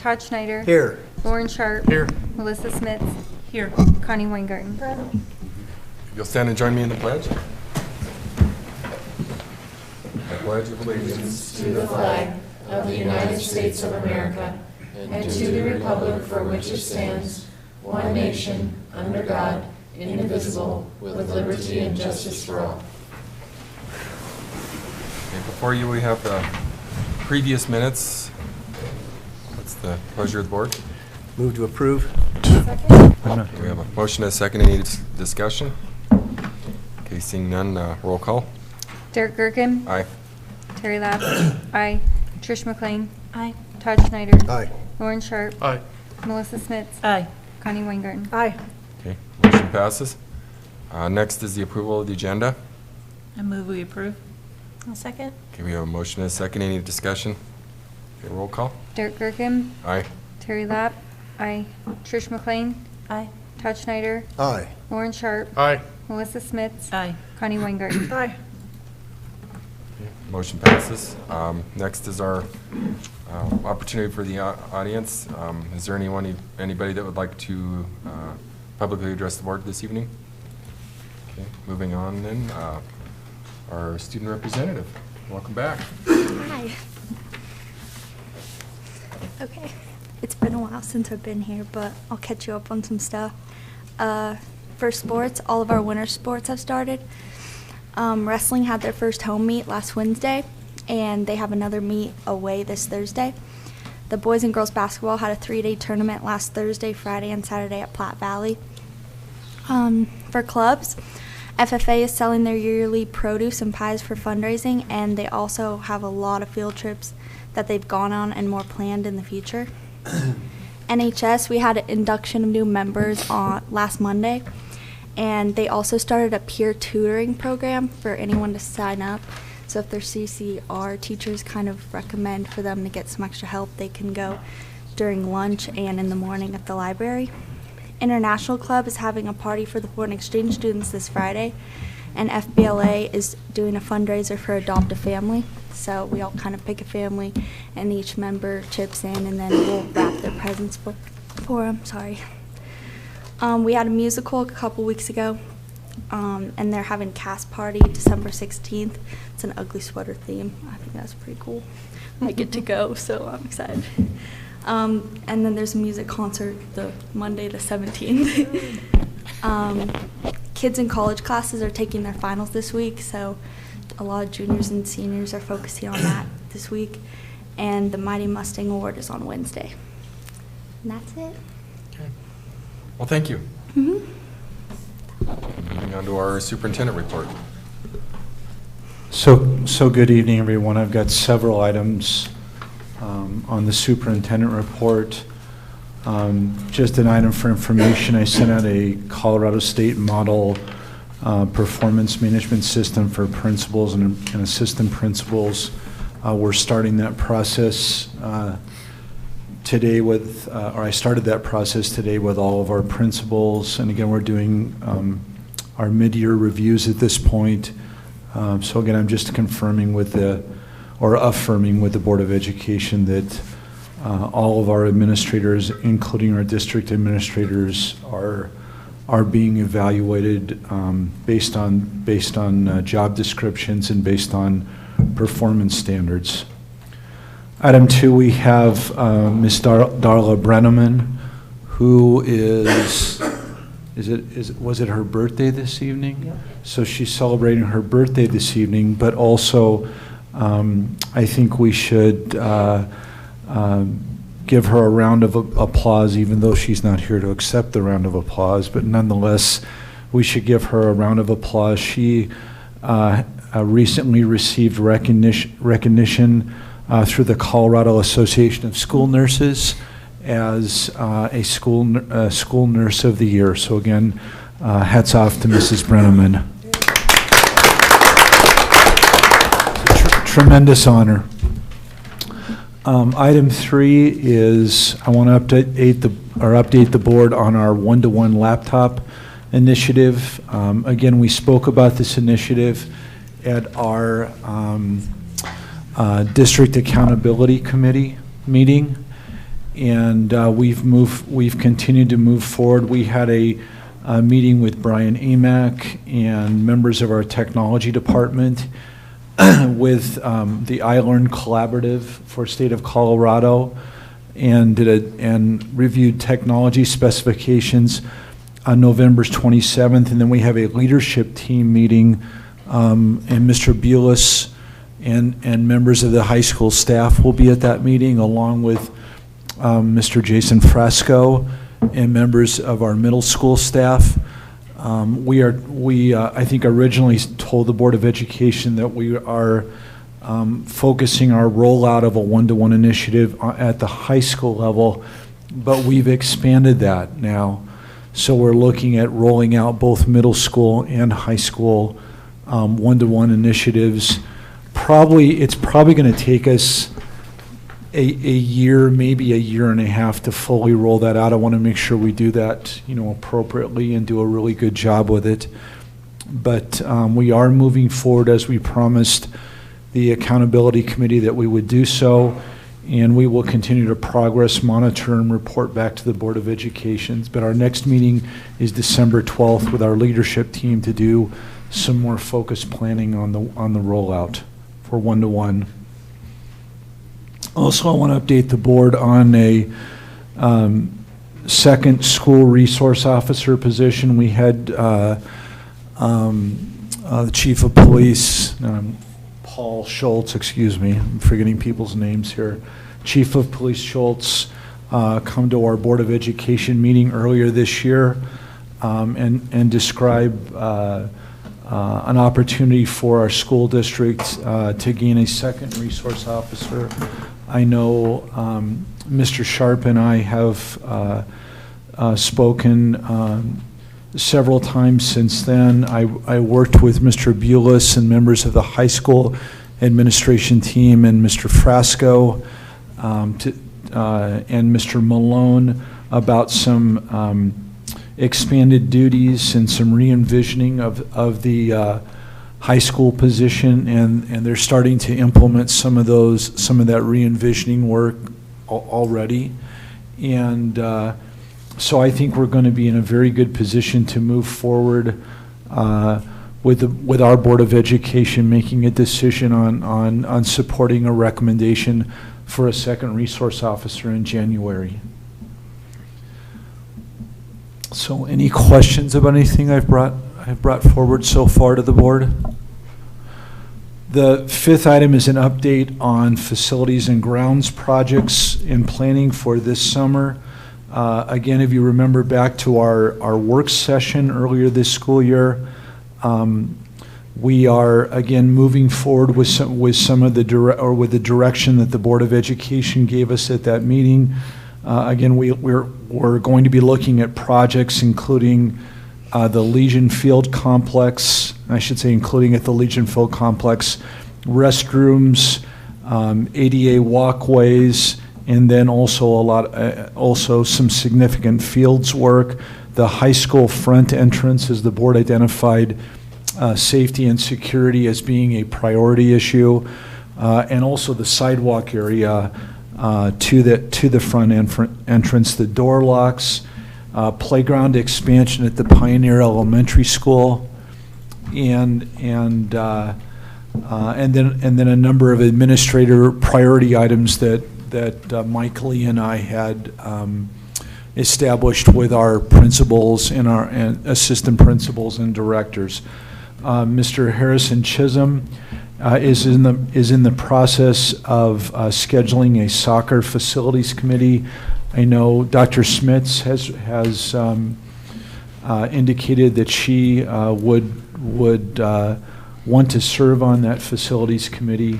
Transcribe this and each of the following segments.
Todd Schneider. Here. Lauren Sharp. Here. Melissa Smith. Here. Connie Weingarten. You'll stand and join me in the pledge. I pledge allegiance to the flag of the United States of America and to the republic for which it stands, one nation, under God, indivisible, with liberty and justice for all. Okay, before you, we have the previous minutes. What's the pleasure of the board? Move to approve. Second. We have a motion and a second. Any discussion? Okay, seeing none, roll call. Derek Gerken. Aye. Terry Lapp. Aye. Trish McLean. Aye. Todd Schneider. Aye. Lauren Sharp. Aye. Melissa Smith. Aye. Connie Weingarten. Aye. Okay, motion passes. Next is the approval of the agenda. I move we approve. I'll second. Okay, we have a motion and a second. Any discussion? Okay, roll call. Derek Gerken. Aye. Terry Lapp. Aye. Trish McLean. Aye. Todd Schneider. Aye. Lauren Sharp. Aye. Melissa Smith. Aye. Connie Weingarten. Aye. Motion passes. Next is our opportunity for the audience. Is there anybody that would like to publicly address the board this evening? Okay, moving on then. Our student representative, welcome back. Hi. Okay. It's been a while since I've been here, but I'll catch you up on some stuff. For sports, all of our winter sports have started. Wrestling had their first home meet last Wednesday, and they have another meet away this Thursday. The boys and girls basketball had a 3-day tournament last Thursday, Friday, and Saturday at Platte Valley. For clubs, FFA is selling their yearly produce and pies for fundraising, and they also have a lot of field trips that they've gone on and more planned in the future. NHS, we had an induction of new members on last Monday, and they also started a peer tutoring program for anyone to sign up. So if their CCR teachers kind of recommend for them to get some extra help, they can go during lunch and in the morning at the library. International Club is having a party for the foreign exchange students this Friday, and FBLA is doing a fundraiser for Adopt a Family. So we all kind of pick a family, and each member chips in, and then we'll wrap their presents for them. Sorry. We had a musical a couple weeks ago, and they're having cast party December 16th. It's an ugly sweater theme. I think that's pretty cool. I get to go, so I'm excited. And then there's a music concert the Monday the 17th. Kids in college classes are taking their finals this week, so a lot of juniors and seniors are focusing on that this week. And the Mighty Mustang Award is on Wednesday. And that's it. Okay. Well, thank you. Mm-hmm. Moving on to our superintendent report. So good evening, everyone. I've got several items on the superintendent report. Just an item for information, I sent out a Colorado State model performance management system for principals and assistant principals. We're starting that process today with, or I started that process today with all of our principals. And again, we're doing our mid-year reviews at this point. So again, I'm just confirming with affirming with the Board of Education that all of our administrators, including our district administrators, are being evaluated based on job descriptions and based on performance standards. Item 2, we have Ms. Darla Brenneman, who was it her birthday this evening? Yeah. So she's celebrating her birthday this evening, but also I think we should give her a round of applause, even though she's not here to accept the round of applause, but nonetheless, we should give her a round of applause. She recently received recognition through the Colorado Association of School Nurses as a school nurse of the year. So again, hats off to Mrs. Brenneman. Tremendous honor. Item 3 is I want to update the board on our one-to-one laptop initiative. Again, we spoke about this initiative at our District Accountability Committee meeting, and we've continued to move forward. We had a meeting with Brian Amack and members of our technology department with the iLearn Collaborative for State of Colorado, and reviewed technology specifications on November 27th, and then we have a leadership team meeting, and Mr. Bulis and members of the high school staff will be at that meeting, along with Mr. Jason Fresco and members of our middle school staff. I think originally told the Board of Education that we are focusing our rollout of a one-to-one initiative at the high school level, but we've expanded that now. So we're looking at rolling out both middle school and high school one-to-one initiatives. It's probably going to take us a year, maybe a year and a half to fully roll that out. I want to make sure we do that, appropriately and do a really good job with it. But we are moving forward as we promised the accountability committee that we would do so, and we will continue to progress, monitor, and report back to the Board of Education. But our next meeting is December 12th with our leadership team to do some more focused planning on the rollout for one-to-one. Also, I want to update the board on a second school resource officer position. We had the chief of police, Paul Schultz, excuse me, I'm forgetting people's names here. Chief of Police Schultz come to our Board of Education meeting earlier this year and describe an opportunity for our school district to gain a second resource officer. I know Mr. Sharp and I have spoken several times since then. I worked with Mr. Bulis and members of the high school administration team and Mr. Frasco and Mr. Malone about some expanded duties and some re-envisioning of the high school position, and they're starting to implement some of that re-envisioning work already. And so I think we're going to be in a very good position to move forward with our Board of Education making a decision on supporting a recommendation for a second resource officer in January. So any questions about anything I've brought forward so far to the board? The fifth item is an update on facilities and grounds projects in planning for this summer. Again, if you remember back to our work session earlier this school year, we are again moving forward with some of the direction that the Board of Education gave us at that meeting. Again, we're going to be looking at projects including the Legion Field Complex, I should say including at the Legion Field Complex, restrooms, ADA walkways, and then also some significant fields work. The high school front entrance, as the board identified, safety and security as being a priority issue, and also the sidewalk area to the front entrance, the door locks, playground expansion at the Pioneer Elementary School, and then a number of administrator priority items that Mike Lee and I had established with our principals and our assistant principals and directors. Mr. Harrison Chisholm is in the process of scheduling a soccer facilities committee. I know Dr. Smits has indicated that she would want to serve on that facilities committee.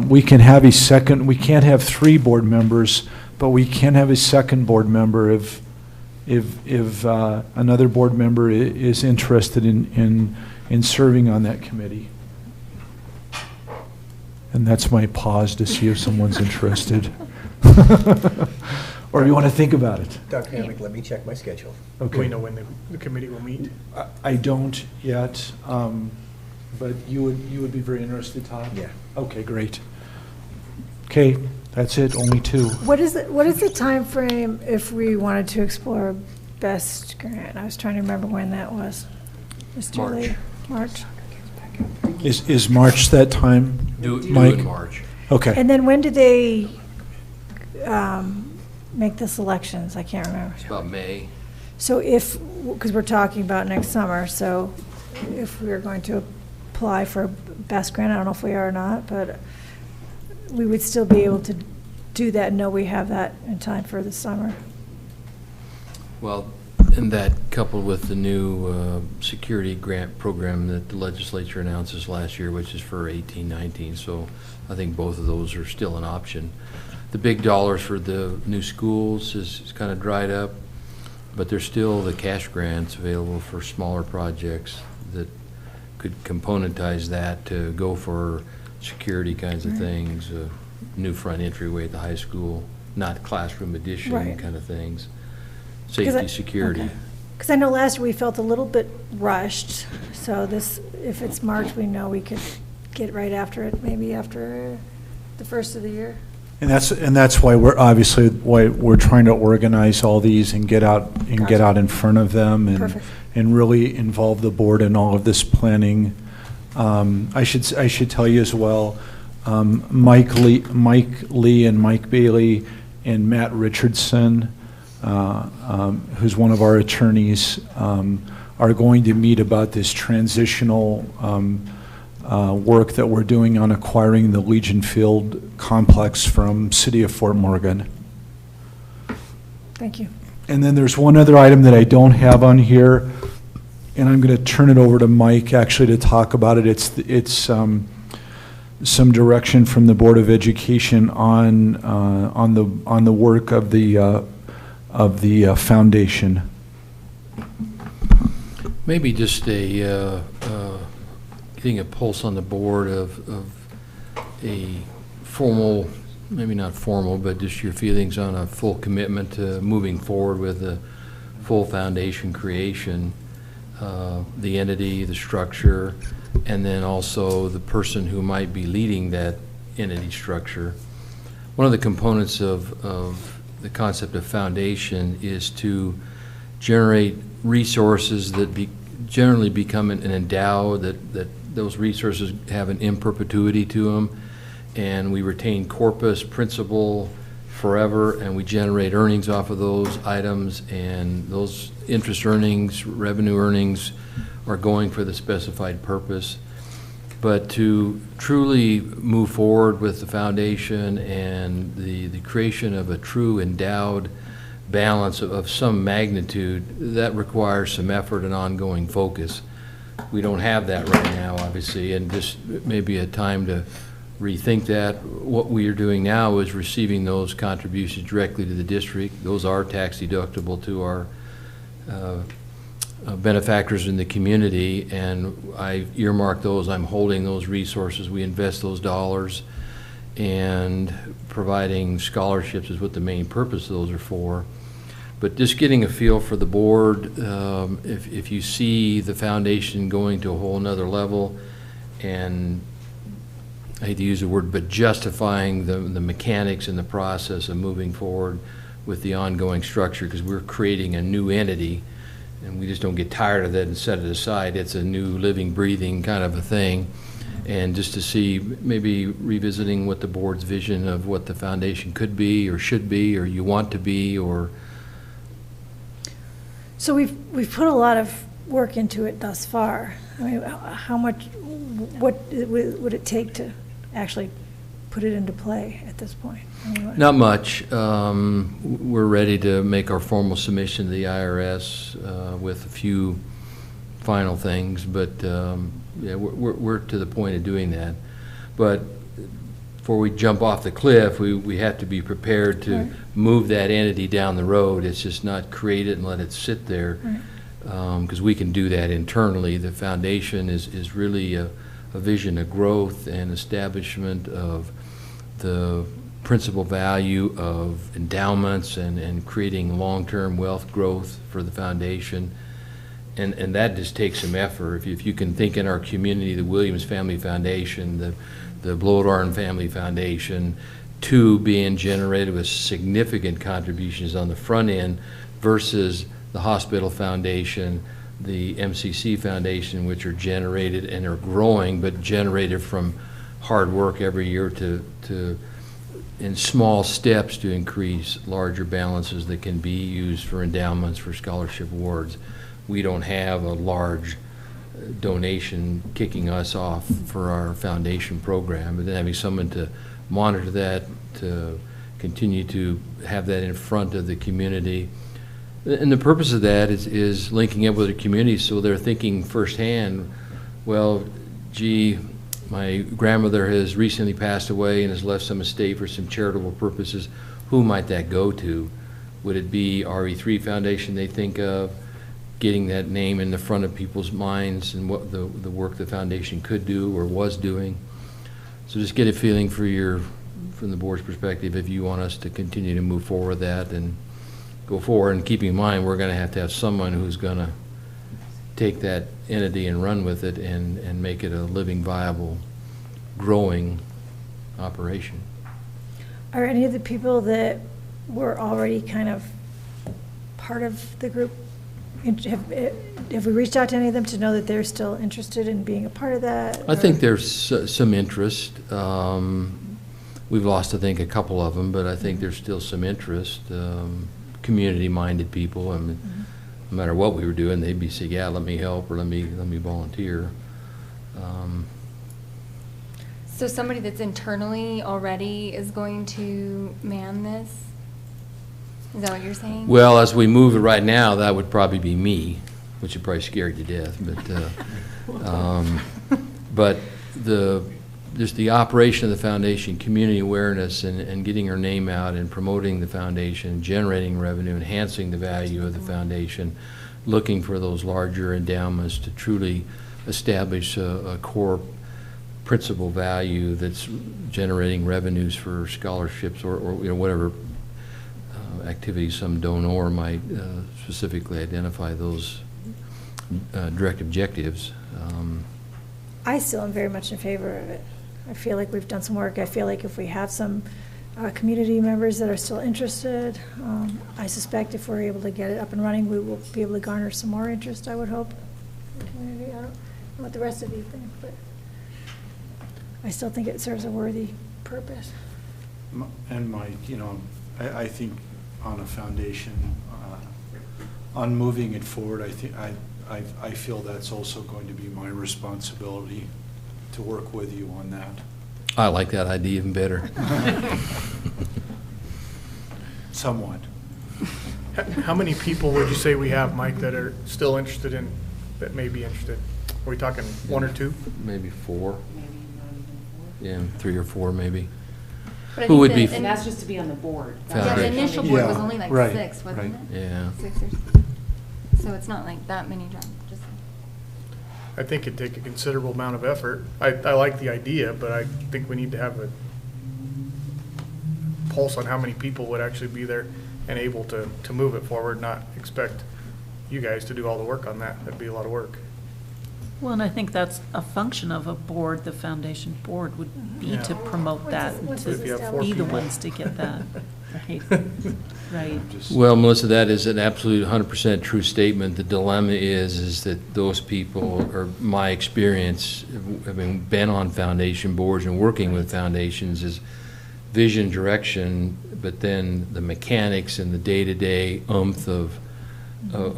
We can have a second. We can't have 3 board members, but we can have a second board member if another board member is interested in serving on that committee. And that's my pause to see if someone's interested. Or if you want to think about it. Dr. Hammack, let me check my schedule. Okay. Do we know when the committee will meet? I don't yet, but you would be very interested, Todd? Yeah. Okay, great. Okay, That's it, only 2. What is the time frame if we wanted to explore BEST grant? I was trying to remember when that was. Mr. March. Lee. March. Is March that time? Do it Mike? in March. Okay. And then when did they make the selections? I can't remember. It's about May. So because we're talking about next summer, so if we are going to apply for a BEST grant, I don't know if we are or not, but we would still be able to do that and know we have that in time for the summer. Well, and that coupled with the new security grant program that the legislature announces last year, which is for 18-19. So I think both of those are still an option. The big dollars for the new schools is kind of dried up, but there's still the cash grants available for smaller projects that could componentize that to go for security kinds of things, new front entryway at the high school, not classroom addition Right. kind of things, safety, security. Because I know last year we felt a little bit rushed, so this, if it's March, we know we could get right after it, maybe after the first of the year. And that's why we're trying to organize all these and get out in front of them Perfect. and really involve the board in all of this planning. I should tell you as well, Mike Lee and Mike Bailey and Matt Richardson, who's one of our attorneys, are going to meet about this transitional work that we're doing on acquiring the Legion Field complex from City of Fort Morgan. Thank you. And then there's one other item that I don't have on here, and I'm going to turn it over to Mike actually to talk about it. It's some direction from the Board of Education on the work of the foundation. Maybe just getting a pulse on the board of a formal, maybe not formal, but just your feelings on a full commitment to moving forward with a full foundation creation, the entity, the structure, and then also the person who might be leading that entity structure. One of the components of the concept of foundation is to generate resources that generally become an endow, that those resources have an in perpetuity to them, and we retain corpus principal forever, and we generate earnings off of those items, and those interest earnings, revenue earnings are going for the specified purpose. But to truly move forward with the foundation and the creation of a true endowed balance of some magnitude, that requires some effort and ongoing focus. We don't have that right now, obviously, and just maybe a time to rethink that. What we are doing now is receiving those contributions directly to the district. Those are tax deductible to our benefactors in the community, and I earmark those. I'm holding those resources. We invest those dollars, and providing scholarships is what the main purpose of those are for. But just getting a feel for the board, if you see the foundation going to a whole nother level, and I hate to use the word, but justifying the mechanics and the process of moving forward with the ongoing structure, because we're creating a new entity, and we just don't get tired of that and set it aside. It's a new living, breathing kind of a thing. And just to see, maybe revisiting what the board's vision of what the foundation could be or should be or you want to be, or So we've put a lot of work into it thus far. I mean, how much, what would it take to actually put it into play at this point? I mean, not much. We're ready to make our formal submission to the IRS with a few final things, but yeah, we're to the point of doing that. But before we jump off the cliff, we have to be prepared to move that entity down the road. It's just not create it and let it sit there, because we can do that internally. The foundation is really a vision of growth and establishment of the principal value of endowments and creating long-term wealth growth for the foundation. And that just takes some effort. If you can think in our community, the Williams Family Foundation, the Bloedarn Family Foundation, two being generated with significant contributions on the front end versus the hospital foundation, the MCC foundation, which are generated and are growing, but generated from hard work every year to in small steps to increase larger balances that can be used for endowments, for scholarship awards. We don't have a large donation kicking us off for our foundation program, but then having someone to monitor that, to continue to have that in front of the community. And the purpose of that is linking up with the community so they're thinking firsthand, well, gee, my grandmother has recently passed away and has left some estate for some charitable purposes. Who might that go to? Would it be RE3 Foundation they think of? Getting that name in the front of people's minds and what the work the foundation could do or was doing. So just get a feeling from the board's perspective if you want us to continue to move forward with that and go forward. And keeping in mind, we're going to have someone who's going to take that entity and run with it and make it a living, viable, growing operation. Are any of the people that were already kind of part of the group, have we reached out to any of them to know that they're still interested in being a part of that? I think there's some interest. We've lost, I think, a couple of them, but I think there's still some interest. Community-minded people. I mean, no matter what we were doing, they'd be saying, "Yeah, let me help," or "Let me volunteer." So somebody that's internally already is going to man this? Is that what you're saying? Well, as we move it right now, that would probably be me, which would probably scare you to death. But just the operation of the foundation, community awareness, and getting our name out and promoting the foundation, generating revenue, enhancing the value of the foundation, looking for those larger endowments to truly establish a core principal value that's generating revenues for scholarships or whatever activities some donor might specifically identify those direct objectives. I still am very much in favor of it. I feel like we've done some work. I feel like if we have some community members that are still interested, I suspect if we're able to get it up and running, we will be able to garner some more interest, I would hope, in the community. I don't know what the rest of you think, but I still think it serves a worthy purpose. And Mike, I think on a foundation, on moving it forward, I feel that's also going to be my responsibility to work with you on that. I like that idea even better. Somewhat. How many people would you say we have, Mike, that are still interested in, that may be interested? Are we talking one or two? Maybe 4. Yeah, 3 or 4 maybe. But I Who think would that- be And that's just to be on the board. Yeah, the Foundation. initial board was Yeah, only like right, 6, wasn't right. it? Yeah. 6 or so it's not like that many jobs. Just I think it'd take a considerable amount of effort. I like the idea, but I think we need to have a pulse on how many people would actually be there and able to move it forward, not expect you guys to do all the work on that. That'd be a lot of work. Well, and I think that's a function of a board, the foundation board would be to promote that, and Once to it's If you have 4 be the people. ones to get that, right? Right. Well, Melissa, that is an absolute 100% true statement. The dilemma is that those people, or my experience, having been on foundation boards and working with foundations, is vision, direction, but then the mechanics and the day-to-day oomph of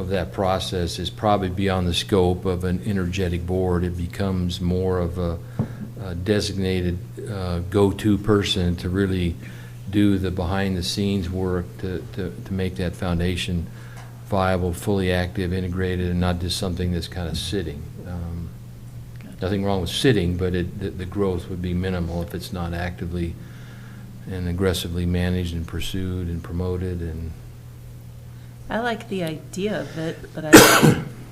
that process is probably beyond the scope of an energetic board. It becomes more of a designated go-to person to really do the behind-the-scenes work to make that foundation viable, fully active, integrated, and not just something that's kind of sitting. Nothing wrong with sitting, but the growth would be minimal if it's not actively and aggressively managed and pursued and promoted. And I like the idea of it, but I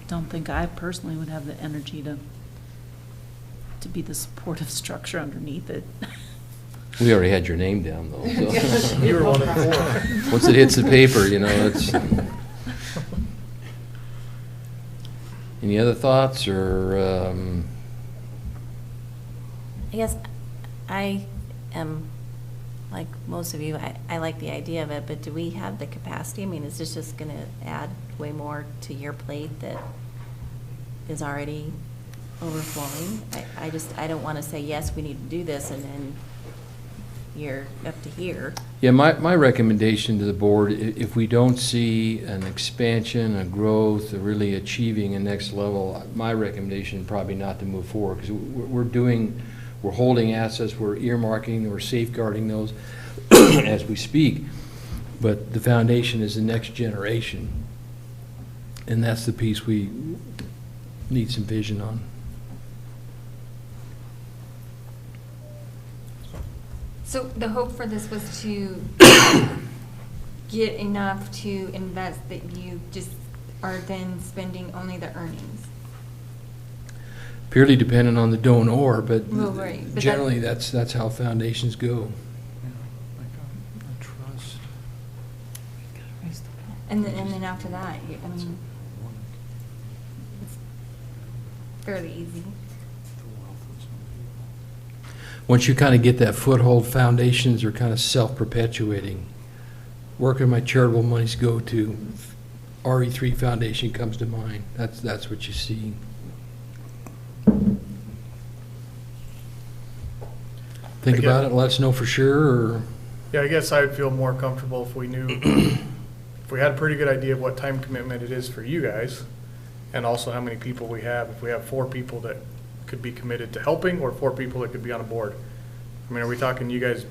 don't think I personally would have the energy to be the supportive structure underneath it. we already had your name down, though. So. You were one of 4. Once it hits the paper, it's. Any other thoughts, or I guess I am like most of you, I like the idea of it, but do we have the capacity? I mean, is this just going to add way more to your plate that is already overflowing? I don't want to say, yes, we need to do this, and then you're up to here. Yeah, my recommendation to the board, if we don't see an expansion, a growth, a really achieving a next level, my recommendation probably not to move forward, because we're holding assets, we're earmarking, we're safeguarding those as we speak. But the foundation is the next generation, and that's the piece we need some vision on. So the hope for this was to get enough to invest that you just are then spending only the earnings. Purely dependent on the donor, but Well, right, but generally that's how foundations go. Trust. And then after that, I mean, it's fairly easy. Once you kind of get that foothold, foundations are kind of self-perpetuating. Where can my charitable monies go to? RE3 Foundation comes to mind. That's what you see. Think about it, let us know for sure, or Yeah, I guess I would feel more comfortable if we knew, if we had a pretty good idea of what time commitment it is for you guys, and also how many people we have. If we have 4 people that could be committed to helping, or 4 people that could be on a board. I mean, are we talking, you guys,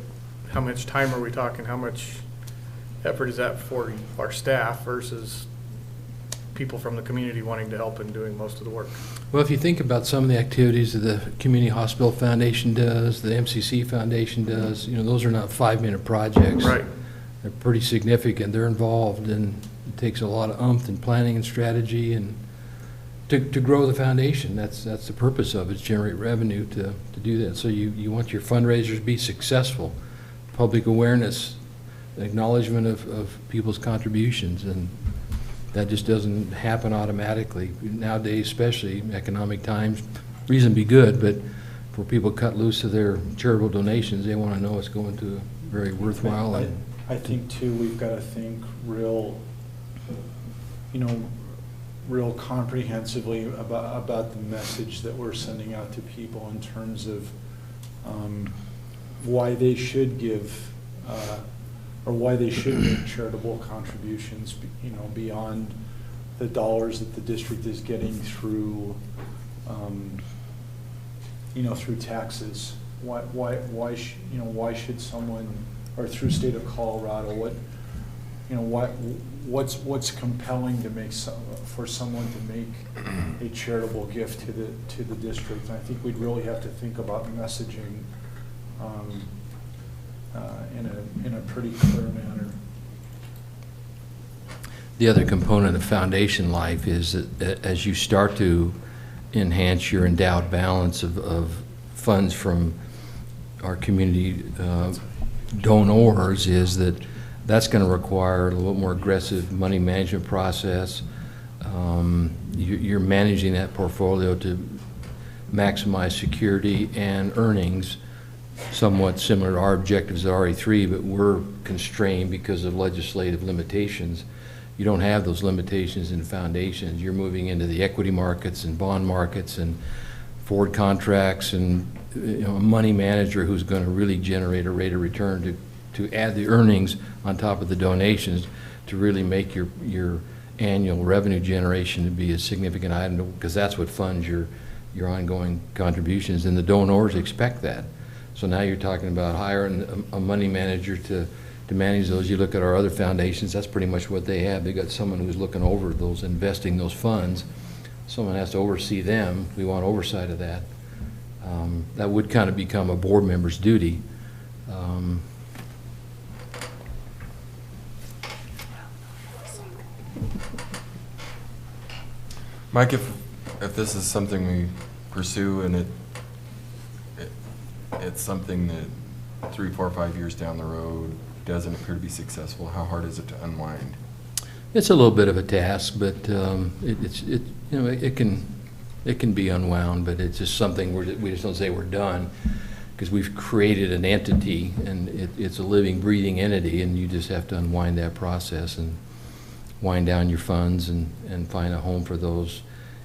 how much time are we talking? How much effort is that for our staff versus people from the community wanting to help and doing most of the work? well, if you think about some of the activities that the Community Hospital Foundation does, the MCC Foundation does, those are not 5-minute projects. Right. They're pretty significant. They're involved, and it takes a lot of oomph and planning and strategy and to grow the foundation. That's the purpose of it, is generate revenue to do that. So you want your fundraisers to be successful, public awareness, acknowledgement of people's contributions, and that just doesn't happen automatically. Nowadays, especially economic times, reason be good, but for people cut loose of their charitable donations, they want to know it's going to very worthwhile. I think too, we've got to think real comprehensively about the message that we're sending out to people in terms of why they should give or why they should make charitable contributions, beyond the dollars that the district is getting through, through taxes. Why should someone, or through state of Colorado, what's compelling to for someone to make a charitable gift to the district? And I think we'd really have to think about messaging in a pretty clear manner. The other component of foundation life is that as you start to enhance your endowed balance of funds from our community donors, is that's going to require a little more aggressive money management process. You're managing that portfolio to maximize security and earnings, somewhat similar to our objectives at RE3, but we're constrained because of legislative limitations. You don't have those limitations in foundations. You're moving into the equity markets and bond markets and forward contracts, and a money manager who's going to really generate a rate of return to add the earnings on top of the donations to really make your annual revenue generation to be a significant item, because that's what funds your ongoing contributions, and the donors expect that. So now you're talking about hiring a money manager to manage those. You look at our other foundations, that's pretty much what they have. They've got someone who's looking over those, investing those funds. Someone has to oversee them. We want oversight of that. That would kind of become a board member's duty. Mike, if this is something we pursue and it's something that 3, 4, 5 years down the road doesn't appear to be successful, how hard is it to unwind? It's a little bit of a task, but it can be unwound. But it's just something we just don't say we're done. because we've created an entity, and it's a living, breathing entity, and you just have to unwind that process and wind down your funds and find a home for those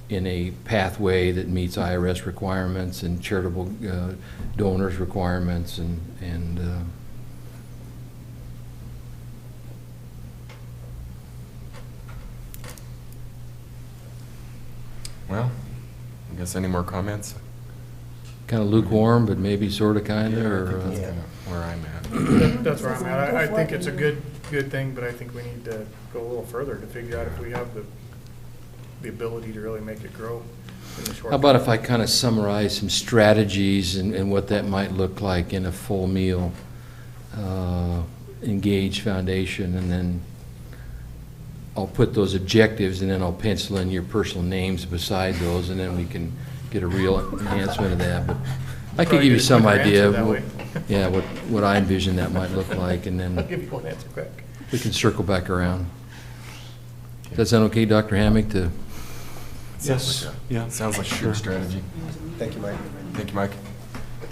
in a pathway that meets IRS requirements and charitable donors requirements and Well, I guess any more comments? kind of lukewarm, but maybe sort of, kind of, or? That's Yeah. kinda where I'm at. That's where I'm at. I think it's a good thing, but I think we need to go a little further to figure out if we have the ability to really make it grow in the short. How about if I kind of summarize some strategies and what that might look like in a full meal engaged foundation, and then I'll put those objectives, and then I'll pencil in your personal names beside those, and then we can get a real enhancement of that. But I could give you some idea of what I envision that might look like, and I'll then give you one answer quick. we can circle back around. Does that sound okay, Dr. Hammock, to? Yes, yeah. Sounds like a Sure. good strategy. Thank you, Mike. Thank you, Mike.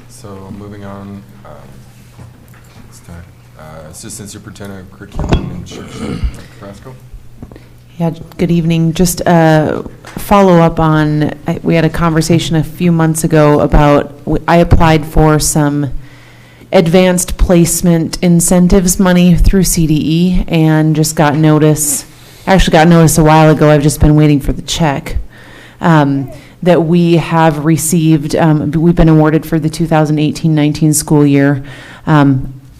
So moving on, let's talk, Assistant Superintendent of Curriculum and Instruction, Carrasco. Yeah, good evening. Just follow up on, we had a conversation a few months ago about, I applied for some advanced placement incentives money through CDE and just got notice, actually got notice a while ago, I've just been waiting for the check, that we have received, we've been awarded for the 2018-19 school year.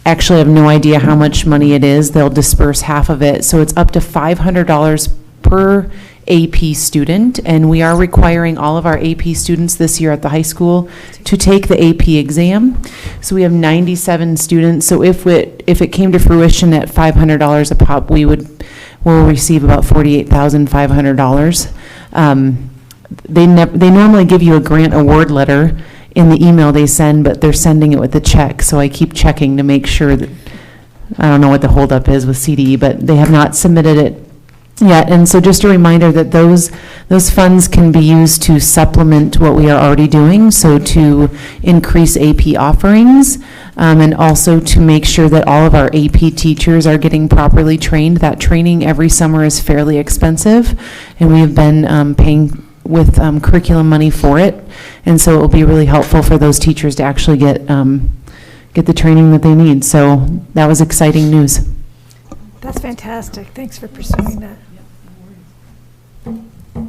Actually, I have no idea how much money it is. They'll disperse half of it. So it's up to $500 per AP student, and we are requiring all of our AP students this year at the high school to take the AP exam. So we have 97 students. So if it came to fruition at $500 a pop, we'll receive about $48,500. They normally give you a grant award letter in the email they send, but they're sending it with a check, so I keep checking to make sure that, I don't know what the holdup is with CDE, but they have not submitted it yet. And so just a reminder that those funds can be used to supplement what we are already doing, so to increase AP offerings, and also to make sure that all of our AP teachers are getting properly trained. That training every summer is fairly expensive, and we have been paying with curriculum money for it, and so it will be really helpful for those teachers to actually get the training that they need. So that was exciting news. That's fantastic. Thanks for pursuing that.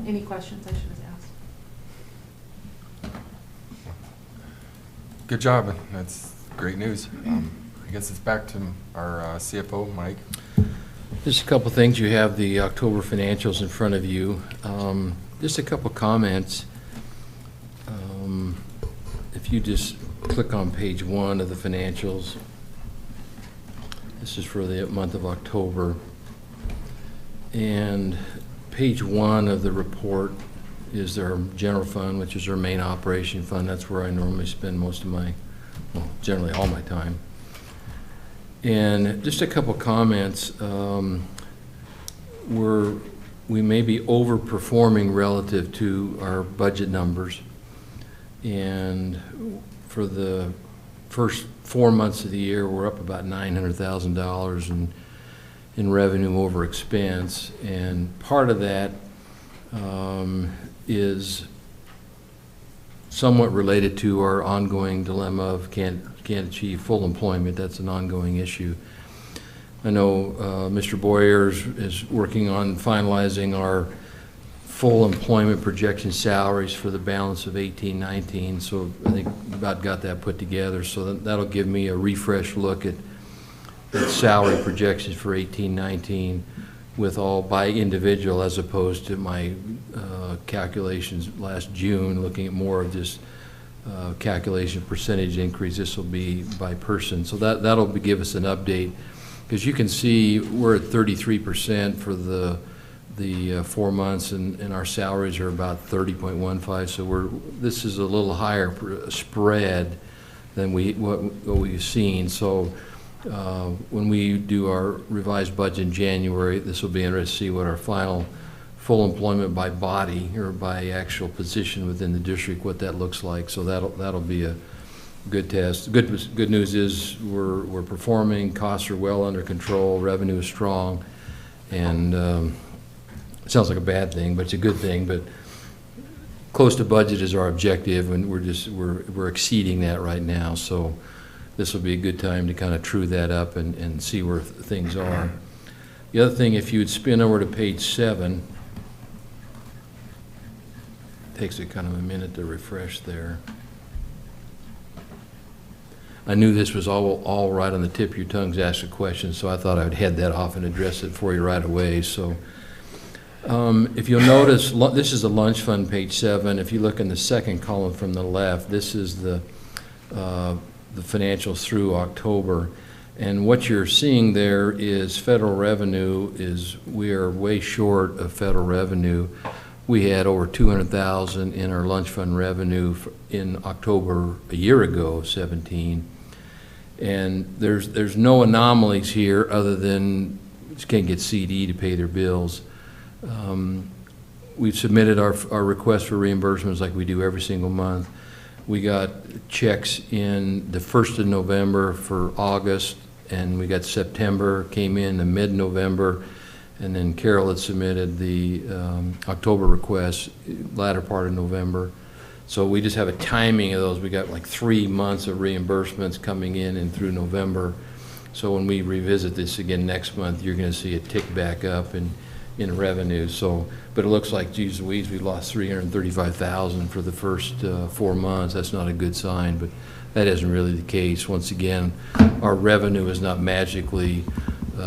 Any questions I should have asked? Good job. That's great news. I guess it's back to our CFO, Mike. Just a couple things. You have the October financials in front of you. Just a couple comments. If you just click on page 1 of the financials, this is for the month of October. And page 1 of the report is their general fund, which is their main operation fund. That's where I normally spend most of my, well, generally all my time. And just a couple comments. We may be overperforming relative to our budget numbers. And for the first 4 months of the year, we're up about $900,000 in revenue over expense. And part of that is somewhat related to our ongoing dilemma of can't achieve full employment. That's an ongoing issue. I know Mr. Boyer is working on finalizing our full employment projection salaries for the balance of 18-19, so I think about got that put together. So that'll give me a refresh look at salary projections for 18-19 with all by individual, as opposed to my calculations last June, looking at more of just calculation percentage increase. This will be by person. So that'll give us an update. Because you can see we're at 33% for the 4 months, and our salaries are about 30.15. So this is a little higher spread than what we've seen. So when we do our revised budget in January, this will be interesting to see what our final full employment by body or by actual position within the district, what that looks like. So that'll be good test. Good news is we're performing, costs are well under control, revenue is strong, and it sounds like a bad thing, but it's a good thing. But close to budget is our objective, and we're exceeding that right now. So this will be a good time to kind of true that up and see where things are. The other thing, if you would spin over to page 7, takes it kind of a minute to refresh there. I knew this was all right on the tip of your tongues to ask a question, so I thought I would head that off and address it for you right away. So if you'll notice, this is the lunch fund, page 7. If you look in the second column from the left, this is the financials through October. And what you're seeing there is federal revenue we are way short of federal revenue. We had over $200,000 in our lunch fund revenue in October a year ago, 17. And there's no anomalies here other than just can't get CD to pay their bills. We've submitted our request for reimbursements like we do every single month. We got checks in the 1st of November for August, and we got September, came in the mid-November, and then Carol had submitted the October request, latter part of November. So we just have a timing of those. We got like 3 months of reimbursements coming in and through November. So when we revisit this again next month, you're going to see it tick back up in revenue. So, but it looks like, geez Louise, we lost $335,000 for the first 4 months. That's not a good sign, but that isn't really the case. Once again, our revenue is not magically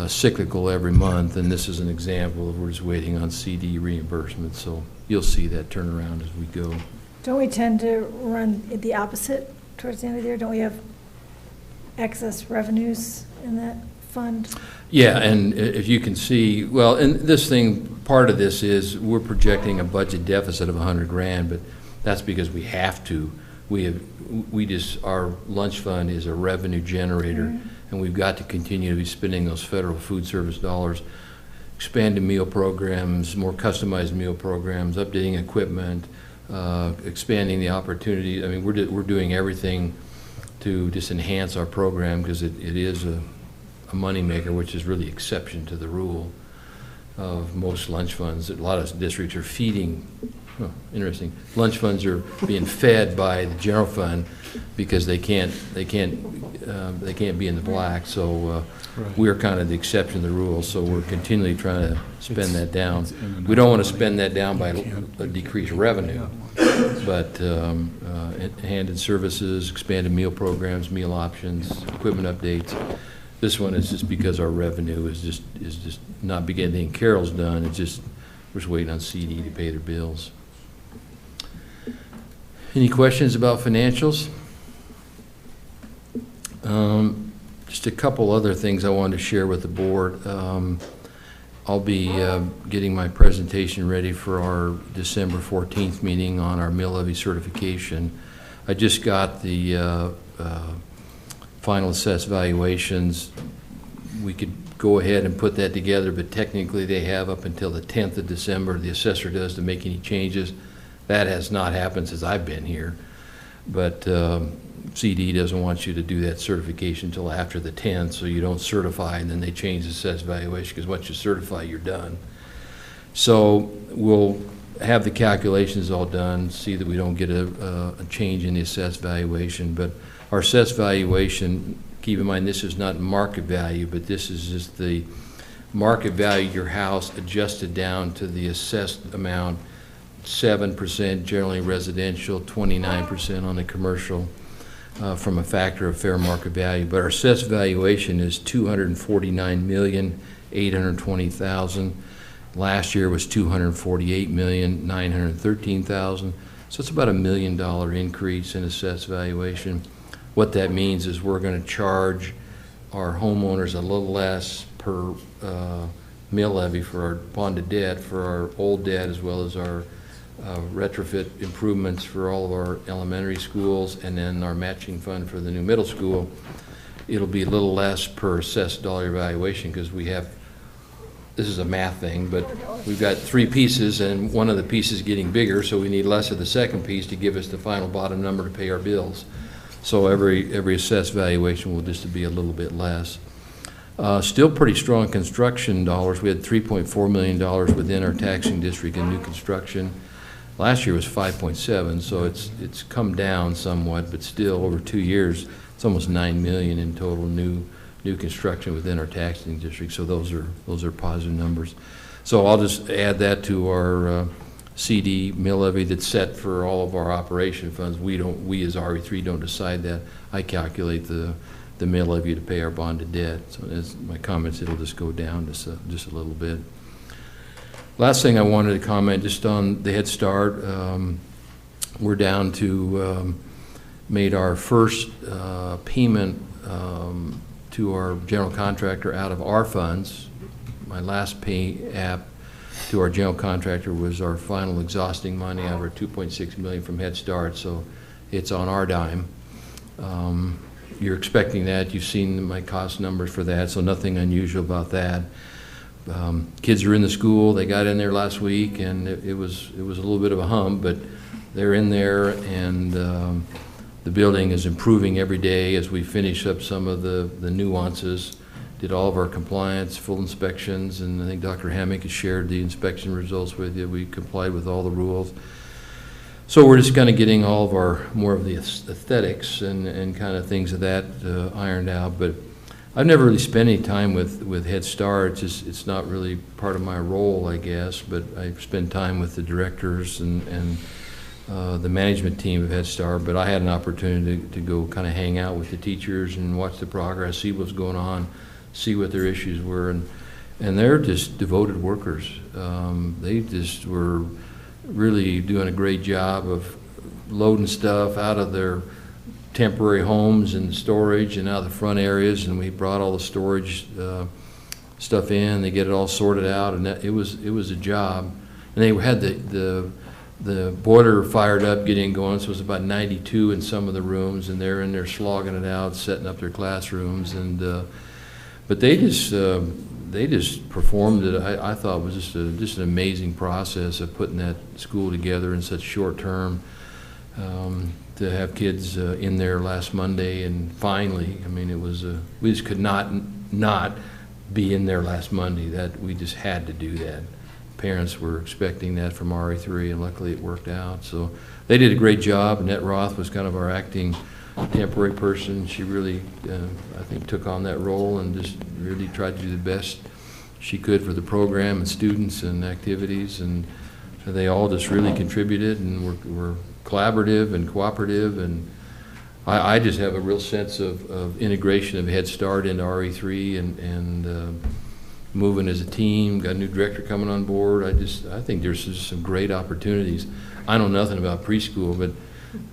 cyclical every month, and this is an example of we're just waiting on CD reimbursement. So you'll see that turnaround as we go. Don't we tend to run the opposite towards the end of the year? Don't we have excess revenues in that fund? Yeah, and if you can see, well, and this thing, part of this is we're projecting a budget deficit of $100,000, but that's because we have to. Our lunch fund is a revenue generator, and we've got to continue to be spending those federal food service dollars, expanding meal programs, more customized meal programs, updating equipment, expanding the opportunity. I mean, we're doing everything to just enhance our program because it is a moneymaker, which is really exception to the rule of most lunch funds. A lot of districts are feeding. Oh, interesting. Lunch funds are being fed by the general fund because they can't be in the black. So we're kind of the exception to the rule. So we're continually trying to spend that down. We don't want to spend that down by a decreased revenue, but handed services, expanded meal programs, meal options, equipment updates. This one is just because our revenue is just not beginning. Carol's done. It's just we're just waiting on CD to pay their bills. Any questions about financials? Just a couple other things I wanted to share with the board. I'll be getting my presentation ready for our December 14th meeting on our mill levy certification. I just got the final assessed valuations. We could go ahead and put that together, but technically they have up until the 10th of December, the assessor does, to make any changes. That has not happened since I've been here, but CD doesn't want you to do that certification until after the 10th, so you don't certify and then they change the assessed valuation, because once you certify, you're done. So we'll have the calculations all done, see that we don't get a change in the assessed valuation. But our assessed valuation, keep in mind, this is not market value, but this is just the market value of your house adjusted down to the assessed amount. 7% generally residential, 29% on the commercial, from a factor of fair market value. But our assessed valuation is $249,820,000. Last year was $248,913,000. So it's about $1 million increase in assessed valuation. What that means is we're going to charge our homeowners a little less per mill levy for our bonded debt, for our old debt, as well as our retrofit improvements for all of our elementary schools, and then our matching fund for the new middle school. It'll be a little less per assessed dollar valuation because we have, this is a math thing, but we've got 3 pieces and one of the pieces is getting bigger, so we need less of the second piece to give us the final bottom number to pay our bills. So every assessed valuation will just be a little bit less. Still pretty strong construction dollars. We had $3.4 million within our taxing district in new construction. Last year was 5.7, so it's come down somewhat, but still over 2 years, it's almost $9 million in total new construction within our taxing district. So those are positive numbers. So I'll just add that to our CD mill levy that's set for all of our operation funds. We as RE3 don't decide that. I calculate the mill levy to pay our bonded debt. So as my comments, it'll just go down just a little bit. Last thing I wanted to comment just on the Head Start. We're down to made our first payment to our general contractor out of our funds. My last pay app to our general contractor was our final exhausting money out of our $2.6 million from Head Start, so it's on our dime. You're expecting that. You've seen my cost numbers for that, so nothing unusual about that. Kids are in the school. They got in there last week, and it was a little bit of a hump, but they're in there, and the building is improving every day as we finish up some of the nuances. Did all of our compliance, full inspections, and I think Dr. Hammack has shared the inspection results with you. We complied with all the rules. So we're just kind of getting all of our more of the aesthetics and kind of things of that ironed out. But I've never really spent any time with Head Start. It's not really part of my role, I guess. But I spend time with the directors and the management team of Head Start. But I had an opportunity to go kind of hang out with the teachers and watch the progress, see what's going on, see what their issues were, and they're just devoted workers. They just were really doing a great job of loading stuff out of their temporary homes and storage and out of the front areas, and we brought all the storage stuff in. They get it all sorted out, and it was a job. And they had the boiler fired up, getting going, so it was about 92 in some of the rooms, and they're in there slogging it out, setting up their classrooms, and but they just performed it. I thought was just an amazing process of putting that school together in such short term. To have kids in there last Monday, and finally, I mean, it was we just could not be in there last Monday. That we just had to do that. Parents were expecting that from RE3, and luckily it worked out. So they did a great job. Annette Roth was kind of our acting temporary person. She really, I think, took on that role and just really tried to do the best she could for the program and students and activities, and they all just really contributed and were collaborative and cooperative, and I just have a real sense of integration of Head Start into RE3 and moving as a team. Got a new director coming on board. I think there's just some great opportunities. I know nothing about preschool, but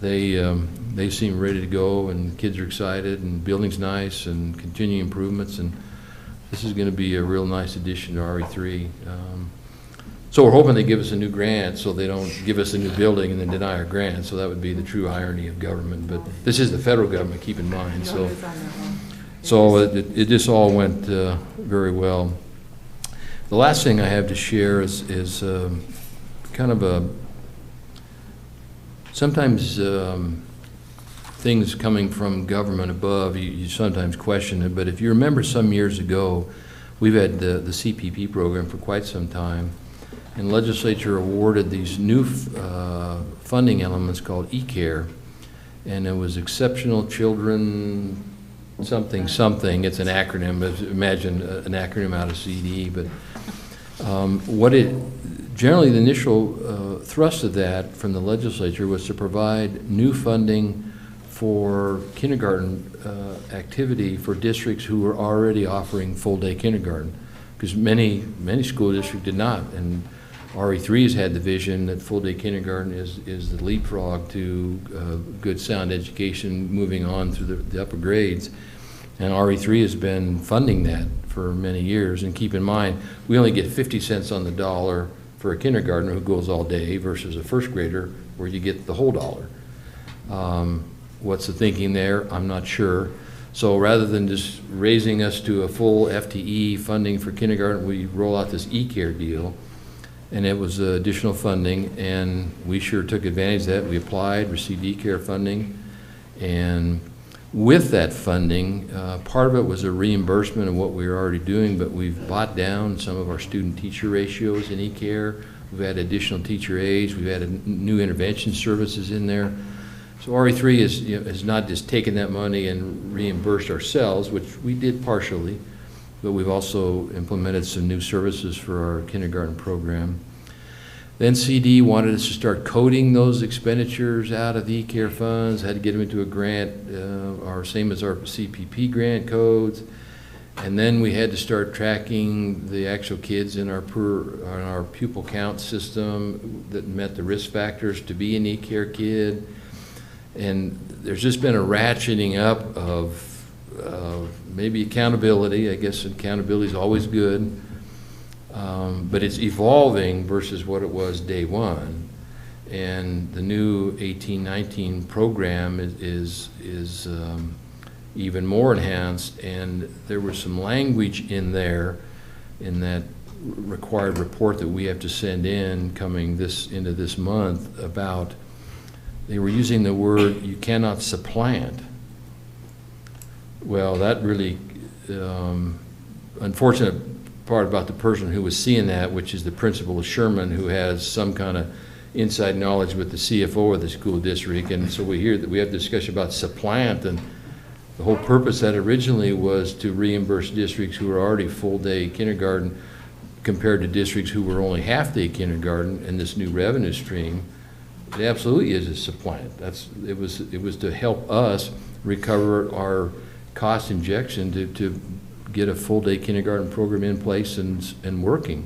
they seem ready to go, and kids are excited, and building's nice, and continuing improvements, and this is going to be a real nice addition to RE3. So we're hoping they give us a new grant, so they don't give us a new building and then deny our grant. So that would be the true irony of government. But this is the federal government, keep in mind. So it just all went very well. The last thing I have to share is kind of a sometimes things coming from government above, you sometimes question it, but if you remember some years ago, we've had the CPP program for quite some time, and legislature awarded these new funding elements called E-Care, and it was Exceptional Children something something. It's an acronym. Imagine an acronym out of CD, but generally the initial thrust of that from the legislature was to provide new funding for kindergarten activity for districts who were already offering full-day kindergarten, because many school districts did not, and RE3 has had the vision that full-day kindergarten is the leapfrog to good sound education moving on through the upper grades, and RE3 has been funding that for many years. And keep in mind, we only get 50 cents on the dollar for a kindergartner who goes all day versus a first grader where you get the whole dollar. What's the thinking there? I'm not sure. So rather than just raising us to a full FTE funding for kindergarten, we roll out this E-Care deal, and it was additional funding, and we sure took advantage of that. We applied, received E-Care funding, And with that funding, part of it was a reimbursement of what we were already doing, but we've bought down some of our student-teacher ratios in e-care. We've added additional teacher aides. We've added new intervention services in there. So RE3 has not just taken that money and reimbursed ourselves, which we did partially, but we've also implemented some new services for our kindergarten program. Then CD wanted us to start coding those expenditures out of the e-care funds, had to get them into a grant, or same as our CPP grant codes. And then we had to start tracking the actual kids in our pupil count system that met the risk factors to be an e-care kid. And there's just been a ratcheting up of maybe accountability. I guess accountability is always good, but it's evolving versus what it was day one. And the new 18-19 program is even more enhanced, and there was some language in there in that required report that we have to send in coming into this month about, they were using the word, you cannot supplant. Well, that really unfortunate part about the person who was seeing that, which is the principal of Sherman, who has some kind of inside knowledge with the CFO of the school district. And so we hear that we have discussion about supplant, and the whole purpose of that originally was to reimburse districts who were already full-day kindergarten compared to districts who were only half-day kindergarten, and this new revenue stream. It absolutely is a supplant. It was to help us recover our cost injection to get a full-day kindergarten program in place and working.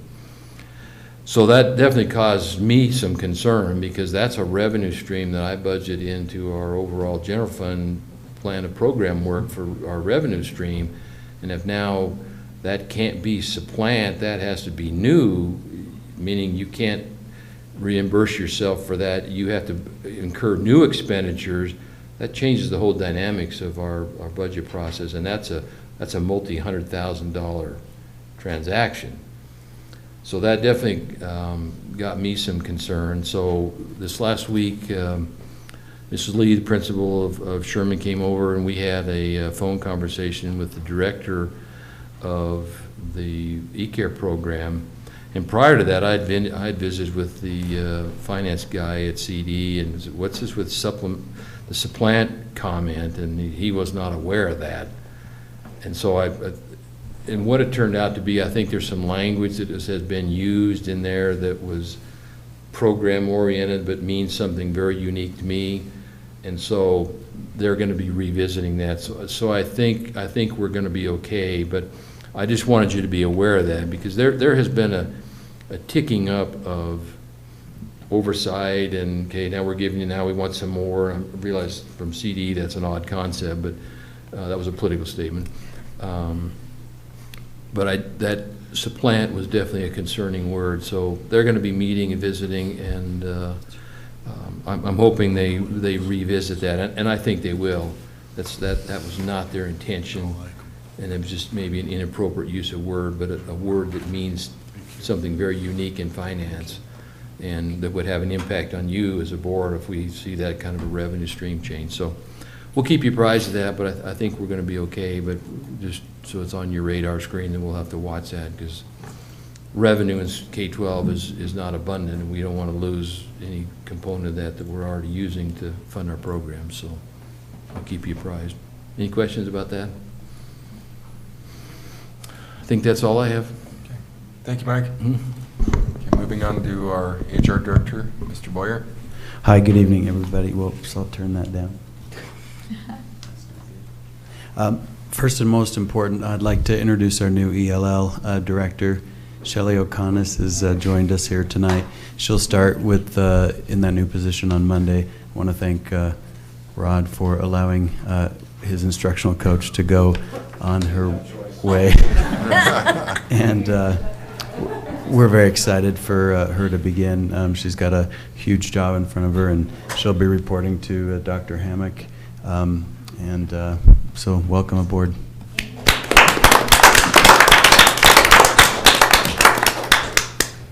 So that definitely caused me some concern, because that's a revenue stream that I budget into our overall general fund plan of program work for our revenue stream. And if now that can't be supplant, that has to be new, meaning you can't reimburse yourself for that. You have to incur new expenditures. That changes the whole dynamics of our budget process, and that's a multi-$100,000 transaction. So that definitely got me some concern. So this last week, Mrs. Lee, the principal of Sherman, came over, and we had a phone conversation with the director of the e-care program. And prior to that, I'd visited with the finance guy at CD, and said, what's this with the supplant comment? And he was not aware of that. And so and what it turned out to be, I think there's some language that has been used in there that was program oriented but means something very unique to me. And so they're going to be revisiting that. So I think we're going to be okay, but I just wanted you to be aware of that, because there has been a ticking up of oversight, and okay, now we're giving you, now we want some more. I realize from CD that's an odd concept, but that was a political statement. But that supplant was definitely a concerning word. So they're going to be meeting and visiting, and I'm hoping they revisit that, and I think they will. That was not their intention, and it was just maybe an inappropriate use of word, but a word that means something very unique in finance, and that would have an impact on you as a board if we see that kind of a revenue stream change. So we'll keep you apprised of that, but I think we're going to be okay. But just so it's on your radar screen, then we'll have to watch that, because revenue in K-12 is not abundant, and we don't want to lose any component of that we're already using to fund our program. So I'll keep you apprised. Any questions about that? I think that's all I have. Okay. Thank you, Mike. Okay, moving on to our HR director, Mr. Boyer. Hi, good evening, everybody. Whoops, I'll turn that down. First and most important, I'd like to introduce our new ELL director. Shelley O'Connor has joined us here tonight. She'll start with in that new position on Monday. I want to thank Rod for allowing his instructional coach to go on her way. And we're very excited for her to begin. She's got a huge job in front of her, and she'll be reporting to Dr. Hammock. So welcome aboard.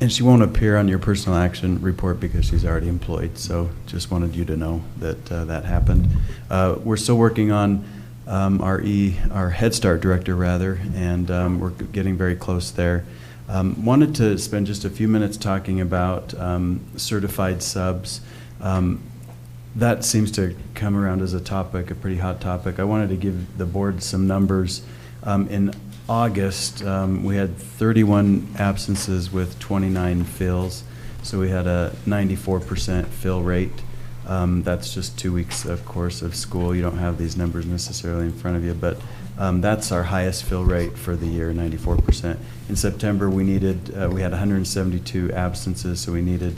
And she won't appear on your personal action report because she's already employed, so just wanted you to know that that happened. We're still working on our Head Start director, rather, and we're getting very close there. Wanted to spend just a few minutes talking about certified subs. That seems to come around as a topic, a pretty hot topic. I wanted to give the board some numbers. In August, we had 31 absences with 29 fills, so we had a 94% fill rate. That's just 2 weeks, of course, of school. You don't have these numbers necessarily in front of you, but that's our highest fill rate for the year, 94%. In September, we had 172 absences, so we needed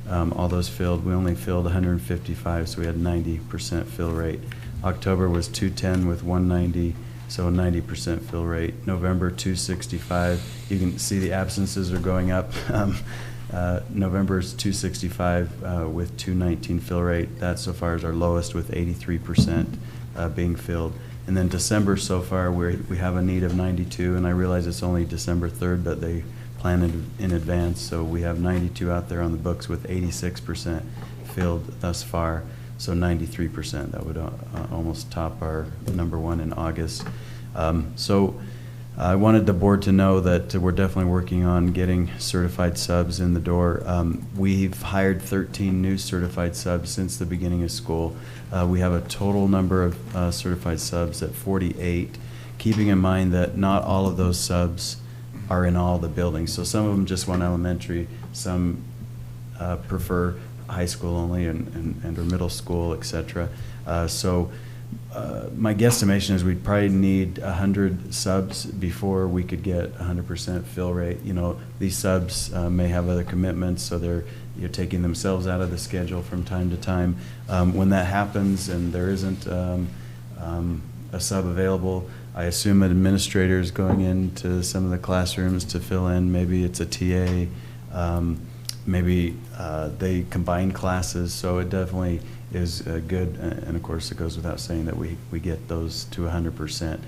all those filled. We only filled 155, so we had 90% fill rate. October was 210 with 190. So a 90% fill rate. November, 265. You can see the absences are going up. November's 265 with 219 fill rate. That so far is our lowest with 83% being filled. And then December so far, we have a need of 92, and I realize it's only December 3rd, but they planned in advance. So we have 92 out there on the books with 86% filled thus far. So 93%, that would almost top our number one in August. So I wanted the board to know that we're definitely working on getting certified subs in the door. We've hired 13 new certified subs since the beginning of school. We have a total number of certified subs at 48, keeping in mind that not all of those subs are in all the buildings. So some of them just want elementary, some prefer high school only and or middle school, etc. My guesstimation is we'd probably need 100 subs before we could get 100% fill rate. You know, these subs may have other commitments, so you're taking themselves out of the schedule from time to time. When that happens and there isn't a sub available, I assume an administrator is going into some of the classrooms to fill in. Maybe it's a TA. Maybe they combine classes, so it definitely is good, and of course it goes without saying that we get those to 100%.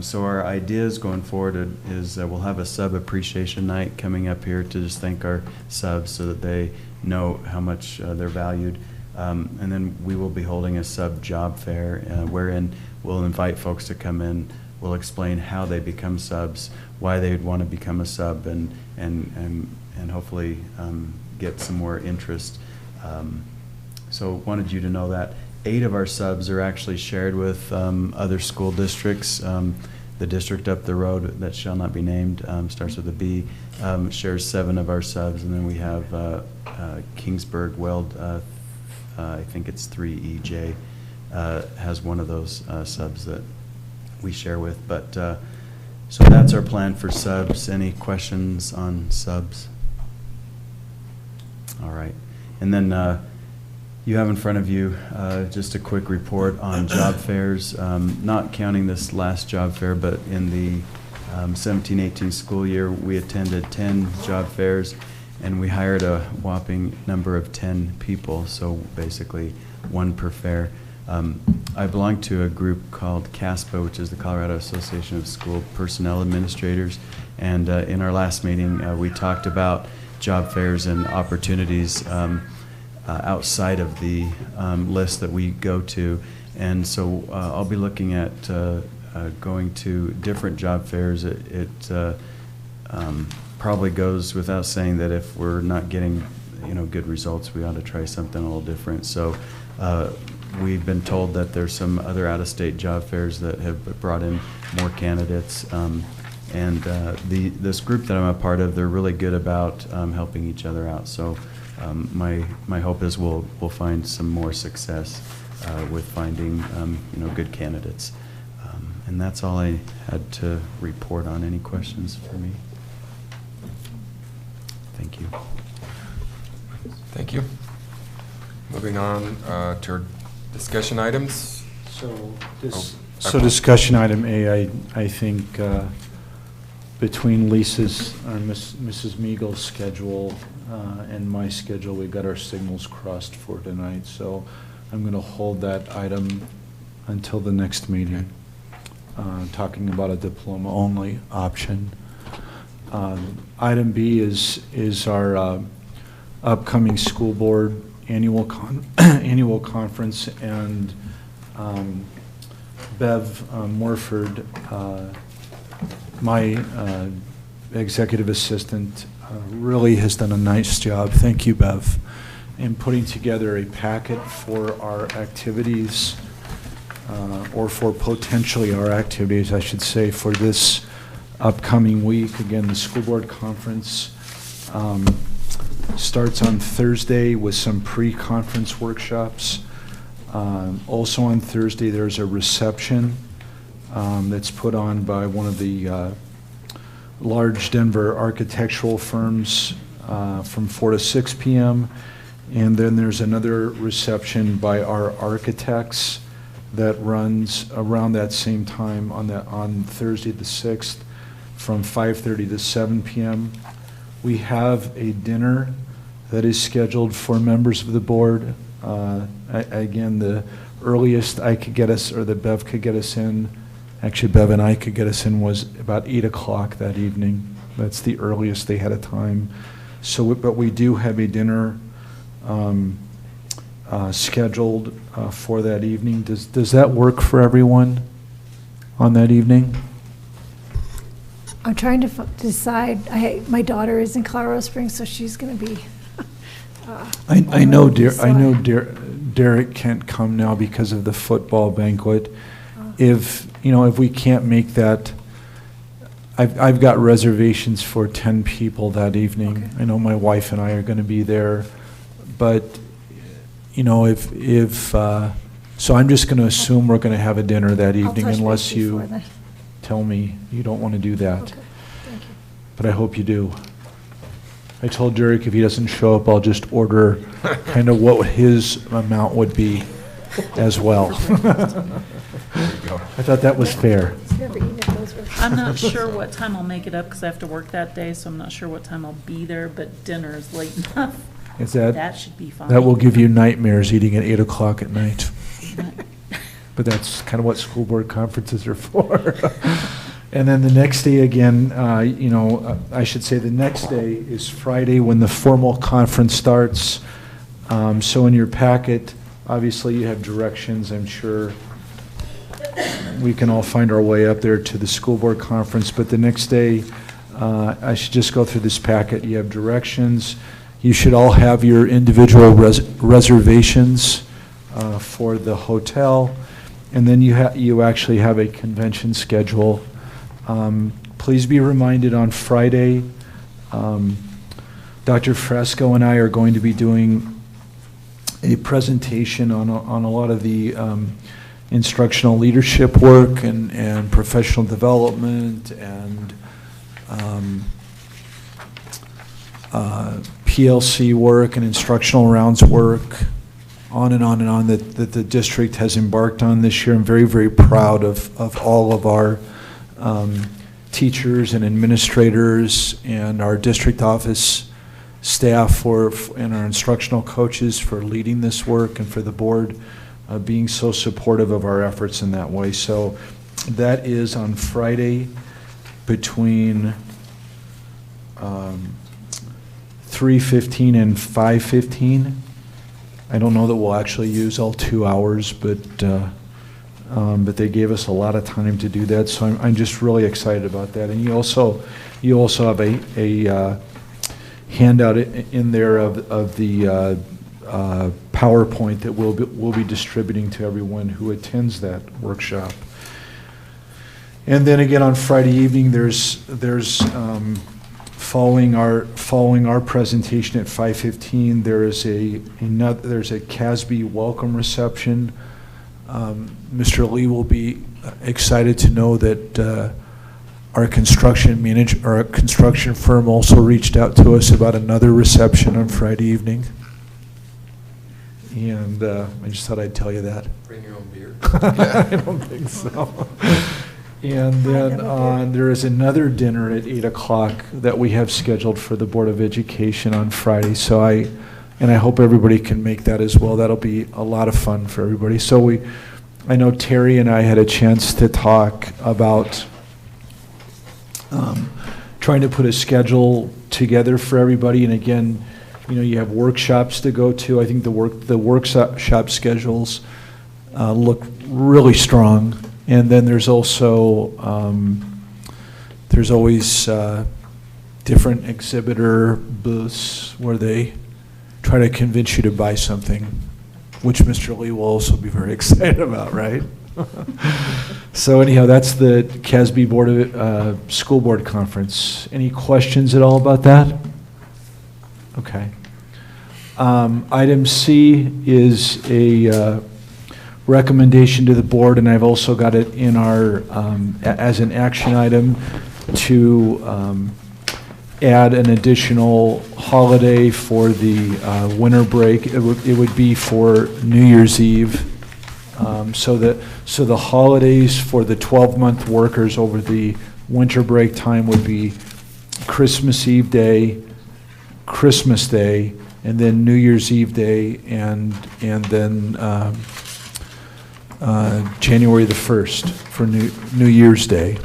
So our ideas going forward is we'll have a sub appreciation night coming up here to just thank our subs so that they know how much they're valued. And then we will be holding a sub job fair wherein we'll invite folks to come in. We'll explain how they become subs, why they'd want to become a sub, and hopefully get some more interest. So wanted you to know that 8 of our subs are actually shared with other school districts. The district up the road that shall not be named, starts with a B, shares 7 of our subs, and then we have Kingsburg Weld, I think it's 3EJ, has one of those subs that we share with. But so that's our plan for subs. Any questions on subs? All right. And then you have in front of you just a quick report on job fairs, not counting this last job fair, but in the 17-18 school year, we attended 10 job fairs, and we hired a whopping number of 10 people, so basically 1 per fair. I belong to a group called CASPA, which is the Colorado Association of School Personnel Administrators, and in our last meeting, we talked about job fairs and opportunities outside of the list that we go to. And so I'll be looking at going to different job fairs. It probably goes without saying that if we're not getting good results, we ought to try something a little different. So we've been told that there's some other out-of-state job fairs that have brought in more candidates. And this group that I'm a part of, they're really good about helping each other out. So my hope is we'll find some more success with finding good candidates. And that's all I had to report on. Any questions for me? Thank you. Thank you. Moving on to our discussion items. So discussion item A, I think between Lisa's or Mrs. Meagle's schedule and my schedule, we've got our signals crossed for tonight. So I'm going to hold that item until the next meeting, talking about a diploma-only option. Item B is our upcoming school board annual annual conference, and Bev Morford, my executive assistant, really has done a nice job. Thank you, Bev, in putting together a packet for our activities, or for potentially our activities, I should say, for this upcoming week. Again, the school board conference starts on Thursday with some pre-conference workshops. Also on Thursday, there's a reception that's put on by one of the large Denver architectural firms from 4 to 6 p.m. And then there's another reception by our architects that runs around that same time on Thursday the 6th from 5:30 to 7 p.m. We have a dinner that is scheduled for members of the board. Again, the earliest I could get us, or that Bev could get us in, actually Bev and I could get us in, was about 8 o'clock that evening. That's the earliest they had a time. So, but we do have a dinner scheduled for that evening. Does that work for everyone on that evening? I'm trying to decide. My daughter is in Colorado Springs, so she's going to be. I know Derek can't come now because of the football banquet. If we can't make that, I've got reservations for 10 people that evening. Okay. I know my wife and I are going to be there, but so I'm just going to assume we're going to have a dinner that I'll evening, touch base unless you before then. tell me you don't want to do that. Okay, thank you. But I hope you do. I told Derek if he doesn't show up, I'll just order kind of what his amount would be as well. I thought that was fair. I'm not sure what time I'll make it up because I have to work that day, so I'm not sure what time I'll be there, but dinner is late enough. Is that? That should be fine. That will give you nightmares eating at 8 o'clock at night. But that's kind of what school board conferences are for. And then the next day again, I should say the next day is Friday when the formal conference starts. So in your packet, obviously you have directions. I'm sure we can all find our way up there to the school board conference. But the next day, I should just go through this packet. You have directions. You should all have your individual reservations for the hotel. And then you actually have a convention schedule. Please be reminded on Friday, Dr. Fresco and I are going to be doing a presentation on a lot of the instructional leadership work and professional development and PLC work and instructional rounds work, on and on and on, that the district has embarked on this year. I'm very, very proud of all of our teachers and administrators and our district office staff and our instructional coaches for leading this work, and for the board being so supportive of our efforts in that way. So that is on Friday between 3:15 and 5:15. I don't know that we'll actually use all 2 hours, but they gave us a lot of time to do that, so I'm just really excited about that. And you also have a handout in there of the PowerPoint that we'll be distributing to everyone who attends that workshop. And then again on Friday evening, there's following our presentation at 5:15, there's a CASB welcome reception. Mr. Lee will be excited to know that our construction firm also reached out to us about another reception on Friday evening. And I just thought I'd tell you that. Bring your own beer. I don't think so. And then there is another dinner at 8 o'clock that we have scheduled for the Board of Education on Friday. So I hope everybody can make that as well. That'll be a lot of fun for everybody. So I know Terry and I had a chance to talk about trying to put a schedule together for everybody. And again, you have workshops to go to. I think the workshop schedules look really strong. And then there's also, there's always different exhibitor booths where they try to convince you to buy something, which Mr. Lee will also be very excited about, right? So anyhow, that's the CASB School Board Conference. Any questions at all about that? Okay. Item C is a recommendation to the board, and I've also got it in our, as an action item, to add an additional holiday for the winter break. It would be for New Year's Eve. So the holidays for the 12-month workers over the winter break time would be Christmas Eve Day, Christmas Day, and then New Year's Eve Day, and then January the 1st for New Year's Day.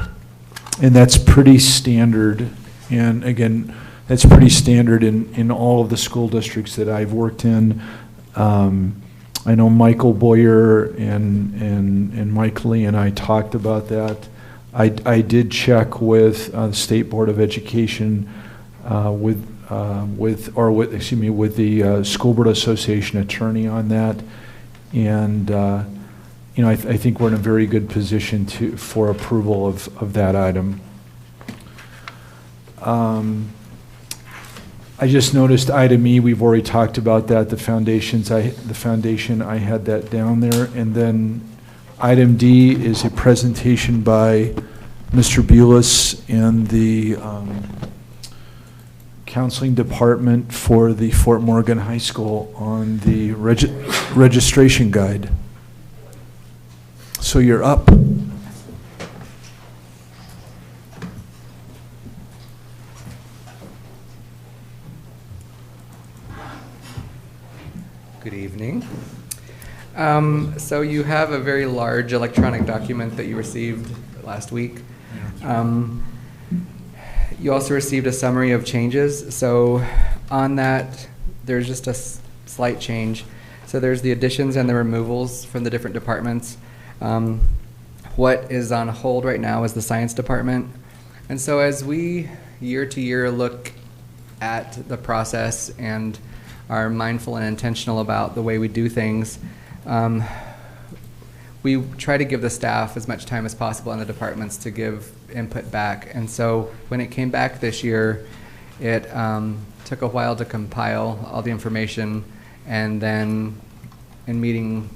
And that's pretty standard. And again, that's pretty standard in all of the school districts that I've worked in. I know Michael Boyer and Mike Lee and I talked about that. I did check with the State Board of Education with the School Board Association attorney on that, and I think we're in a very good position for approval of that item. I just noticed item E, we've already talked about that, the foundation, I had that down there. And then item D is a presentation by Mr. Bulis and the counseling department for the Fort Morgan High School on the registration guide. So you're up. Good evening. So you have a very large electronic document that you received last week. You also received a summary of changes. So on that, there's just a slight change. So there's the additions and the removals from the different departments. What is on hold right now is the science department. And so as we year to year look at the process and are mindful and intentional about the way we do things, we try to give the staff as much time as possible in the departments to give input back. And so when it came back this year, it took a while to compile all the information, and then in meeting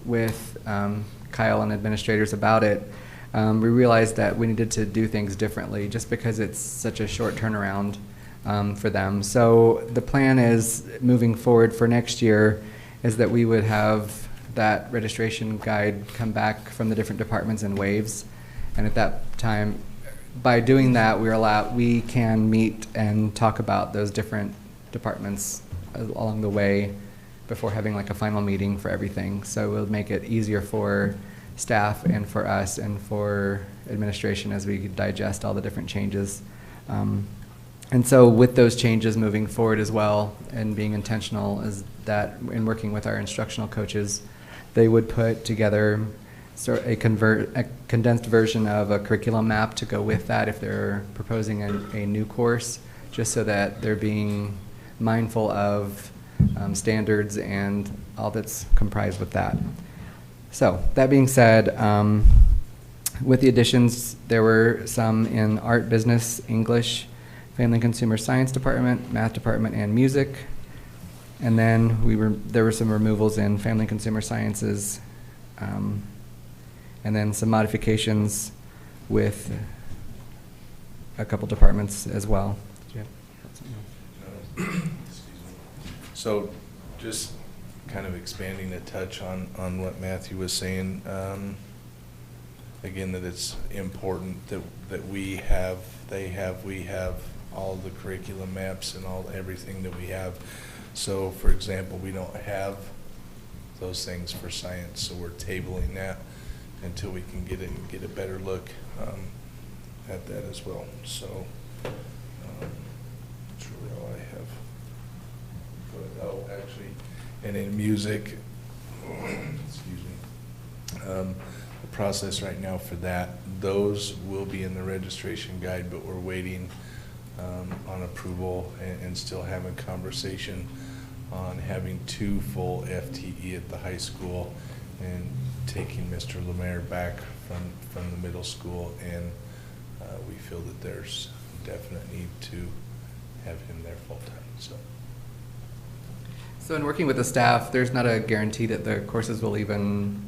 with Kyle and administrators about it, we realized that we needed to do things differently just because it's such a short turnaround for them. So the plan is, moving forward for next year, is that we would have that registration guide come back from the different departments in waves. And at that time, by doing that, we can meet and talk about those different departments along the way before having like a final meeting for everything. So it'll make it easier for staff and for us and for administration as we digest all the different changes. And so with those changes moving forward as well, and being intentional, is that in working with our instructional coaches, they would put together a condensed version of a curriculum map to go with that if they're proposing a new course, just so that they're being mindful of standards and all that's comprised with that. So that being said, with the additions, there were some in art, business, English, Family and Consumer Science Department, Math Department, and Music. And then there were some removals in Family and Consumer Sciences, and then some modifications with a couple departments as well. So just kind of expanding a touch on what Matthew was saying, again, that it's important that we have all the curriculum maps and everything that we have. So for example, we don't have those things for science, so we're tabling that until we can get a better look at that as well. So That's really all I have. But, oh, actually, and in music, excuse me, the process right now for that, those will be in the registration guide, but we're waiting on approval and still having conversation on having 2 full FTE at the high school and taking Mr. Lemaire back from the middle school, and we feel that there's definite need to have him there full-time, So in working with the staff, there's not a guarantee that the courses will even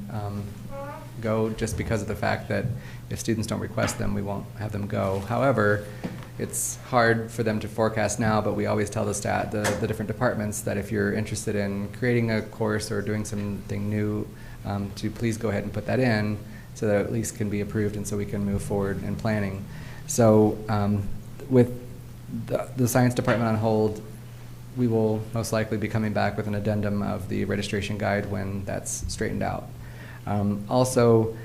go, just because of the fact that if students don't request them, we won't have them go. However, it's hard for them to forecast now, but we always tell the staff, the different departments, that if you're interested in creating a course or doing something new, to please go ahead and put that in, so that it at least can be approved and so we can move forward in planning. So with the science department on hold, we will most likely be coming back with an addendum of the registration guide when that's straightened out. Also,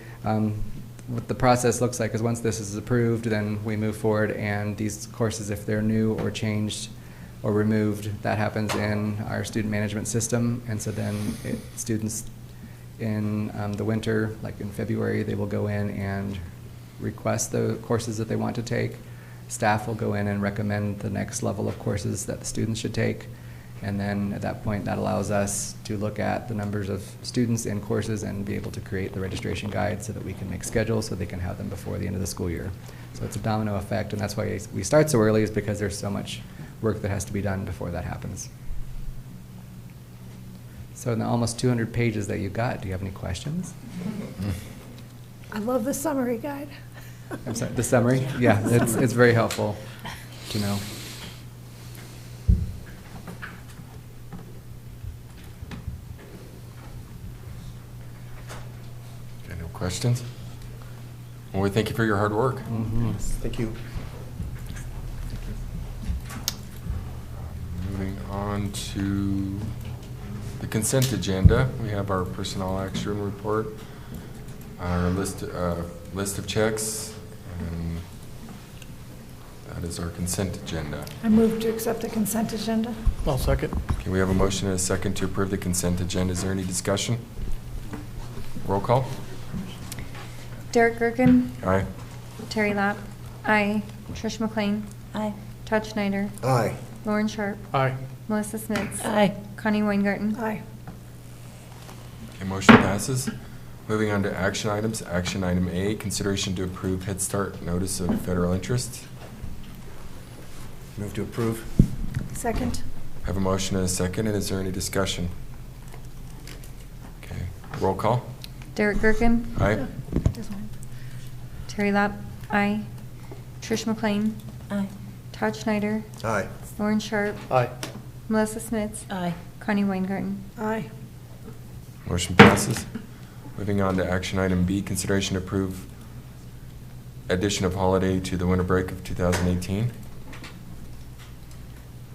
what the process looks like is once this is approved, then we move forward, and these courses, if they're new or changed or removed, that happens in our student management system. And so then students in the winter, like in February, they will go in and request the courses that they want to take. Staff will go in and recommend the next level of courses that the students should take. And then at that point, that allows us to look at the numbers of students in courses and be able to create the registration guide so that we can make schedules so they can have them before the end of the school year. So it's a domino effect, and that's why we start so early, is because there's so much work that has to be done before that happens. So in the almost 200 pages that you got, do you have any questions? I love the summary guide. I'm sorry, the summary? Yeah, it's very helpful to know. Okay, no questions? Well, we thank you for your hard work. Thank you. Moving on to the consent agenda, we have our personnel action report, our list of checks, and that is our consent agenda. I move to accept the consent agenda. I'll second. Okay, we have a motion and a second to approve the consent agenda. Is there any discussion? Roll call. Derek Gerken, Aye. Terry Lapp, aye. Trish McLean, Aye. Todd Schneider, Aye. Lauren Sharp, Aye. Melissa Smits, Aye. Connie Weingarten. Aye. Okay, motion passes. Moving on to action items. Action item A, consideration to approve Head Start notice of federal interest. Move to approve. Second. Have a motion and a second, and is there any discussion? Okay, roll call. Derek Gerken, Aye. Terry Lapp, aye. Trish McLean, Aye. Todd Schneider, Aye. Lauren Sharp, Aye. Melissa Smits, Aye. Connie Weingarten. Aye. Motion passes. Moving on to action item B, consideration to approve addition of holiday to the winter break of 2018.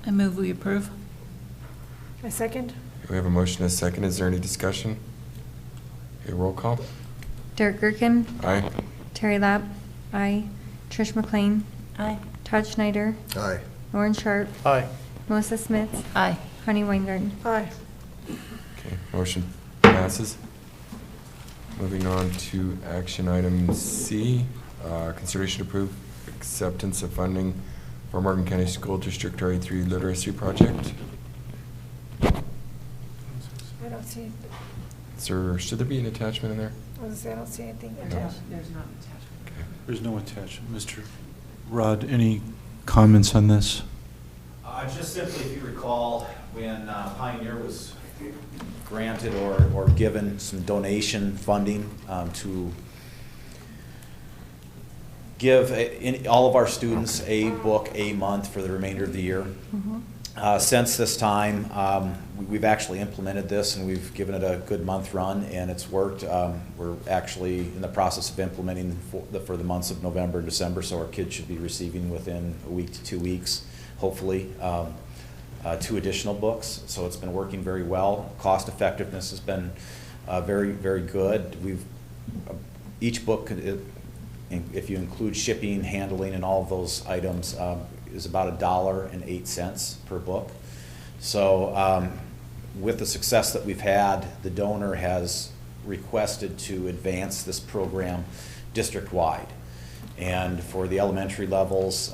I move we approve. I second. We have a motion and a second. Is there any discussion? Okay, roll call. Derek Gerken, Aye. Terry Lapp, aye. Trish McLean, Aye. Todd Schneider, Aye. Lauren Sharp, Aye. Melissa Smits, Aye. Connie Weingarten. Aye. Okay, motion passes. Moving on to action item C, consideration to approve acceptance of funding for Morgan County School District RA3 Literacy Project. I don't see, Should there be an attachment in there? I was gonna say, I don't see anything No. attached. There's not an attachment. Okay. There's no attachment. Mr. Rod, any comments on this? Just simply, if you recall, when Pioneer was granted or given some donation funding to give all of our students a book a month for the remainder of the year. Since this time, we've actually implemented this, and we've given it a good month run, and it's worked. We're actually in the process of implementing for the months of November and December, so our kids should be receiving within a week to 2 weeks, hopefully, 2 additional books. So it's been working very well. Cost effectiveness has been very, very good. Each book if you include shipping, handling, and all of those items, is about $1.08 per book. So with the success that we've had, the donor has requested to advance this program district-wide. And for the elementary levels,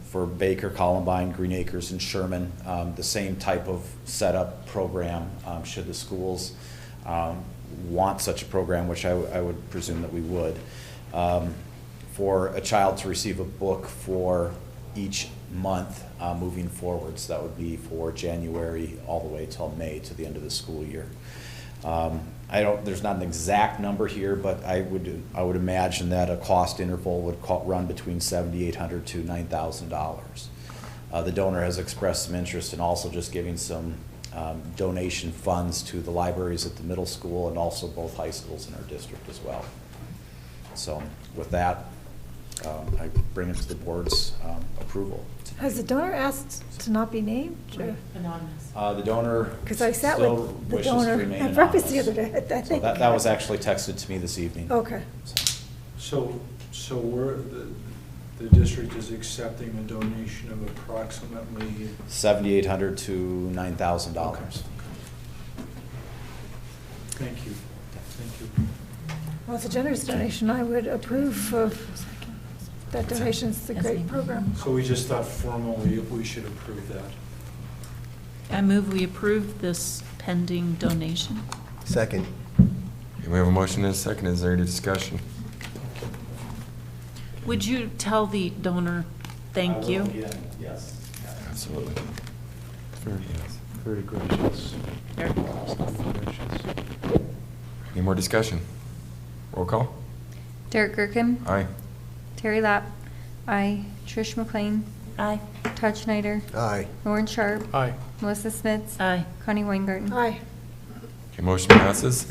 for Baker, Columbine, Green Acres, and Sherman, the same type of setup program, should the schools want such a program, which I would presume that we would, for a child to receive a book for each month moving forward. So that would be for January all the way till May, to the end of the school year. There's not an exact number here, but I would imagine that a cost interval would run between $7,800 to $9,000. The donor has expressed some interest in also just giving some donation funds to the libraries at the middle school and also both high schools in our district as well. So with that, I bring it to the board's approval. Has the donor asked to not be named? Anonymous. The donor Because I sat still with the wishes to donor remain at breakfast the anonymous. other day, I So think. that was actually texted to me this evening. Okay. So the district is accepting a donation of approximately? $7,800 to $9,000. Thank you. Thank you. Well, it's a generous donation. I would approve of that donation. It's a great program. So we just thought formally we should approve that. I move we approve this pending donation. Second. Okay, we have a motion and a second. Is there any discussion? Would you tell the donor thank you? Yes. Absolutely. Very gracious. Very gracious. Any more discussion? Roll call. Derek Gerken. Aye. Terry Lapp. Aye. Trish McLean. Aye. Todd Schneider. Aye. Lauren Sharp. Aye. Melissa Smits. Aye. Connie Weingarten. Aye. Okay, motion passes.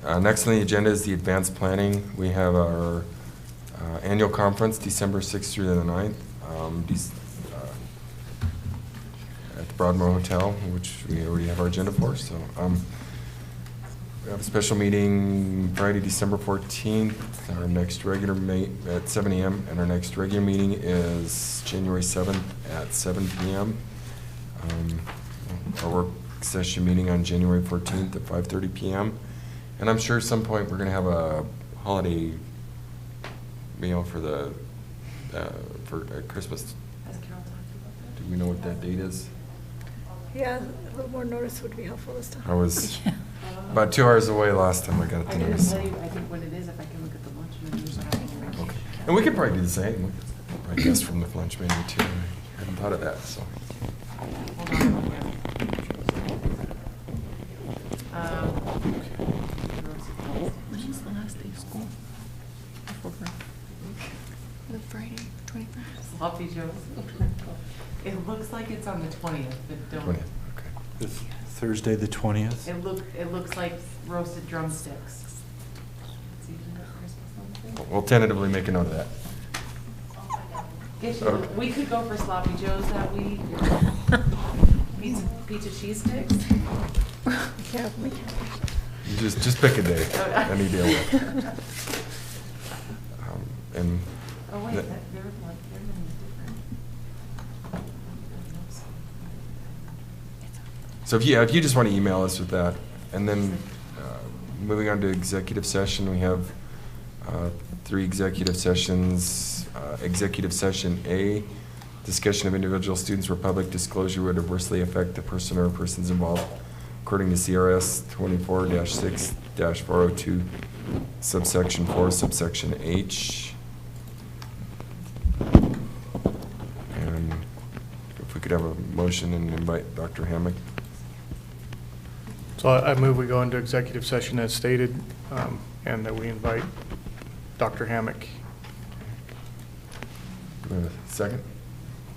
Next on the agenda is the advanced planning. We have our annual conference, December 6th through the 9th, at the Broadmoor Hotel, which we already have our agenda for. So we have a special meeting Friday, December 14th, our next regular at 7 a.m., and our next regular meeting is January 7th at 7 p.m. Our work session meeting on January 14th at 5:30 p.m. And I'm sure at some point we're going to have a holiday meal for Christmas. Has Carol talked about Do we know what that date is? Yeah, a little more notice would be helpful this time. I was about 2 hours away last time I got I the can notice. tell you, I think what it is, if I can look at the lunch menus. I can- Okay. And we could probably do the same. We could probably guess from the lunch menu too. I hadn't thought of that, so. Hold on, I'll grab it. When is the last day of school? The Friday, 21st. Sloppy Joe's. It looks like it's on the 20th, but don't. 20th, okay. The Thursday, the 20th? It looks like roasted drumsticks. It's even at Christmas on Thursday. We'll tentatively make a note of that. Get you- Okay. We could go for Sloppy Joe's that week. Pizza cheese sticks. Yeah, we can. You just pick a day, any day. And Oh, wait, the- their menu is different. So if you just want to email us with that, and then moving on to executive session, we have 3 executive sessions. Executive session A, discussion of individual students where public disclosure would adversely affect the person or persons involved according to CRS 24-6-402, subsection 4, subsection H. And if we could have a motion and invite Dr. Hammack. So I move we go into executive session as stated, and that we invite Dr. Hammack. Do we have a second?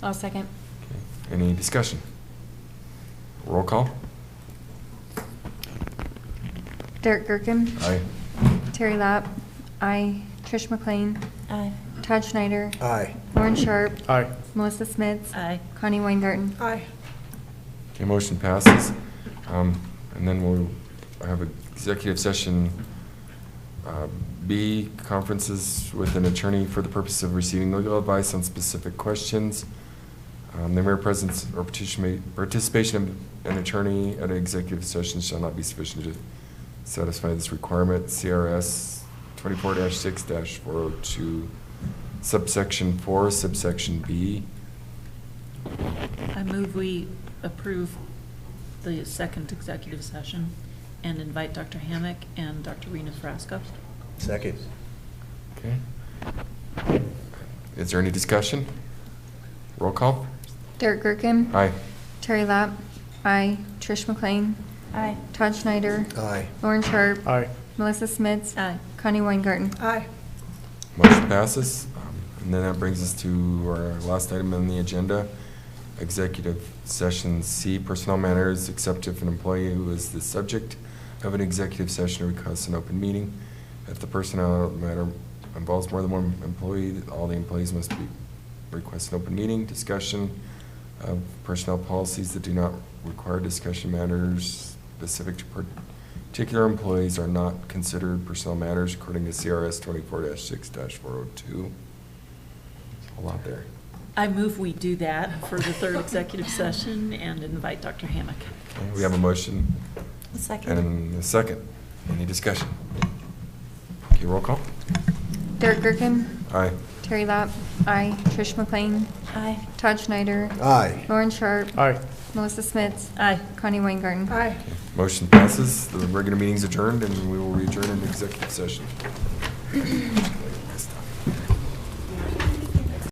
I'll second. Okay. Any discussion? Roll call? Derek Gerken. Aye. Terry Lapp. Aye. Trish McLean. Aye. Todd Schneider. Aye. Lauren Sharp. Aye. Melissa Smits. Aye. Connie Weingarten. Aye. Okay, motion passes. And then we'll have an executive session B, conferences with an attorney for the purpose of receiving legal advice on specific questions. The mere presence or participation of an attorney at an executive session shall not be sufficient to satisfy this requirement. CRS 24-6-402, subsection 4, subsection B. I move we approve the second executive session and invite Dr. Hammack and Dr. Rena Frasco. Second. Okay. Is there any discussion? Roll call. Derek Gerken. Aye. Terry Lapp. Aye. Trish McLean. Aye. Todd Schneider. Aye. Lauren Sharp. Aye. Melissa Smits. Aye. Connie Weingarten. Aye. Motion passes. And then that brings us to our last item on the agenda, executive session C, personnel matters, except if an employee who is the subject of an executive session requests an open meeting. If the personnel matter involves more than one employee, all the employees must request an open meeting. Discussion of personnel policies that do not require discussion matters specific to particular employees are not considered personnel matters according to CRS 24-6-402. A lot there. I move we do that for the third executive session and invite Dr. Hammack. Okay, we have a motion Second. and a second. Any discussion? Okay, roll call. Derek Gerken. Aye. Terry Lapp. Aye. Trish McLean. Aye. Todd Schneider. Aye. Lauren Sharp. Aye. Melissa Smits. Aye. Connie Weingarten. Aye. Motion passes. The regular meeting's adjourned, and we will adjourn in executive session.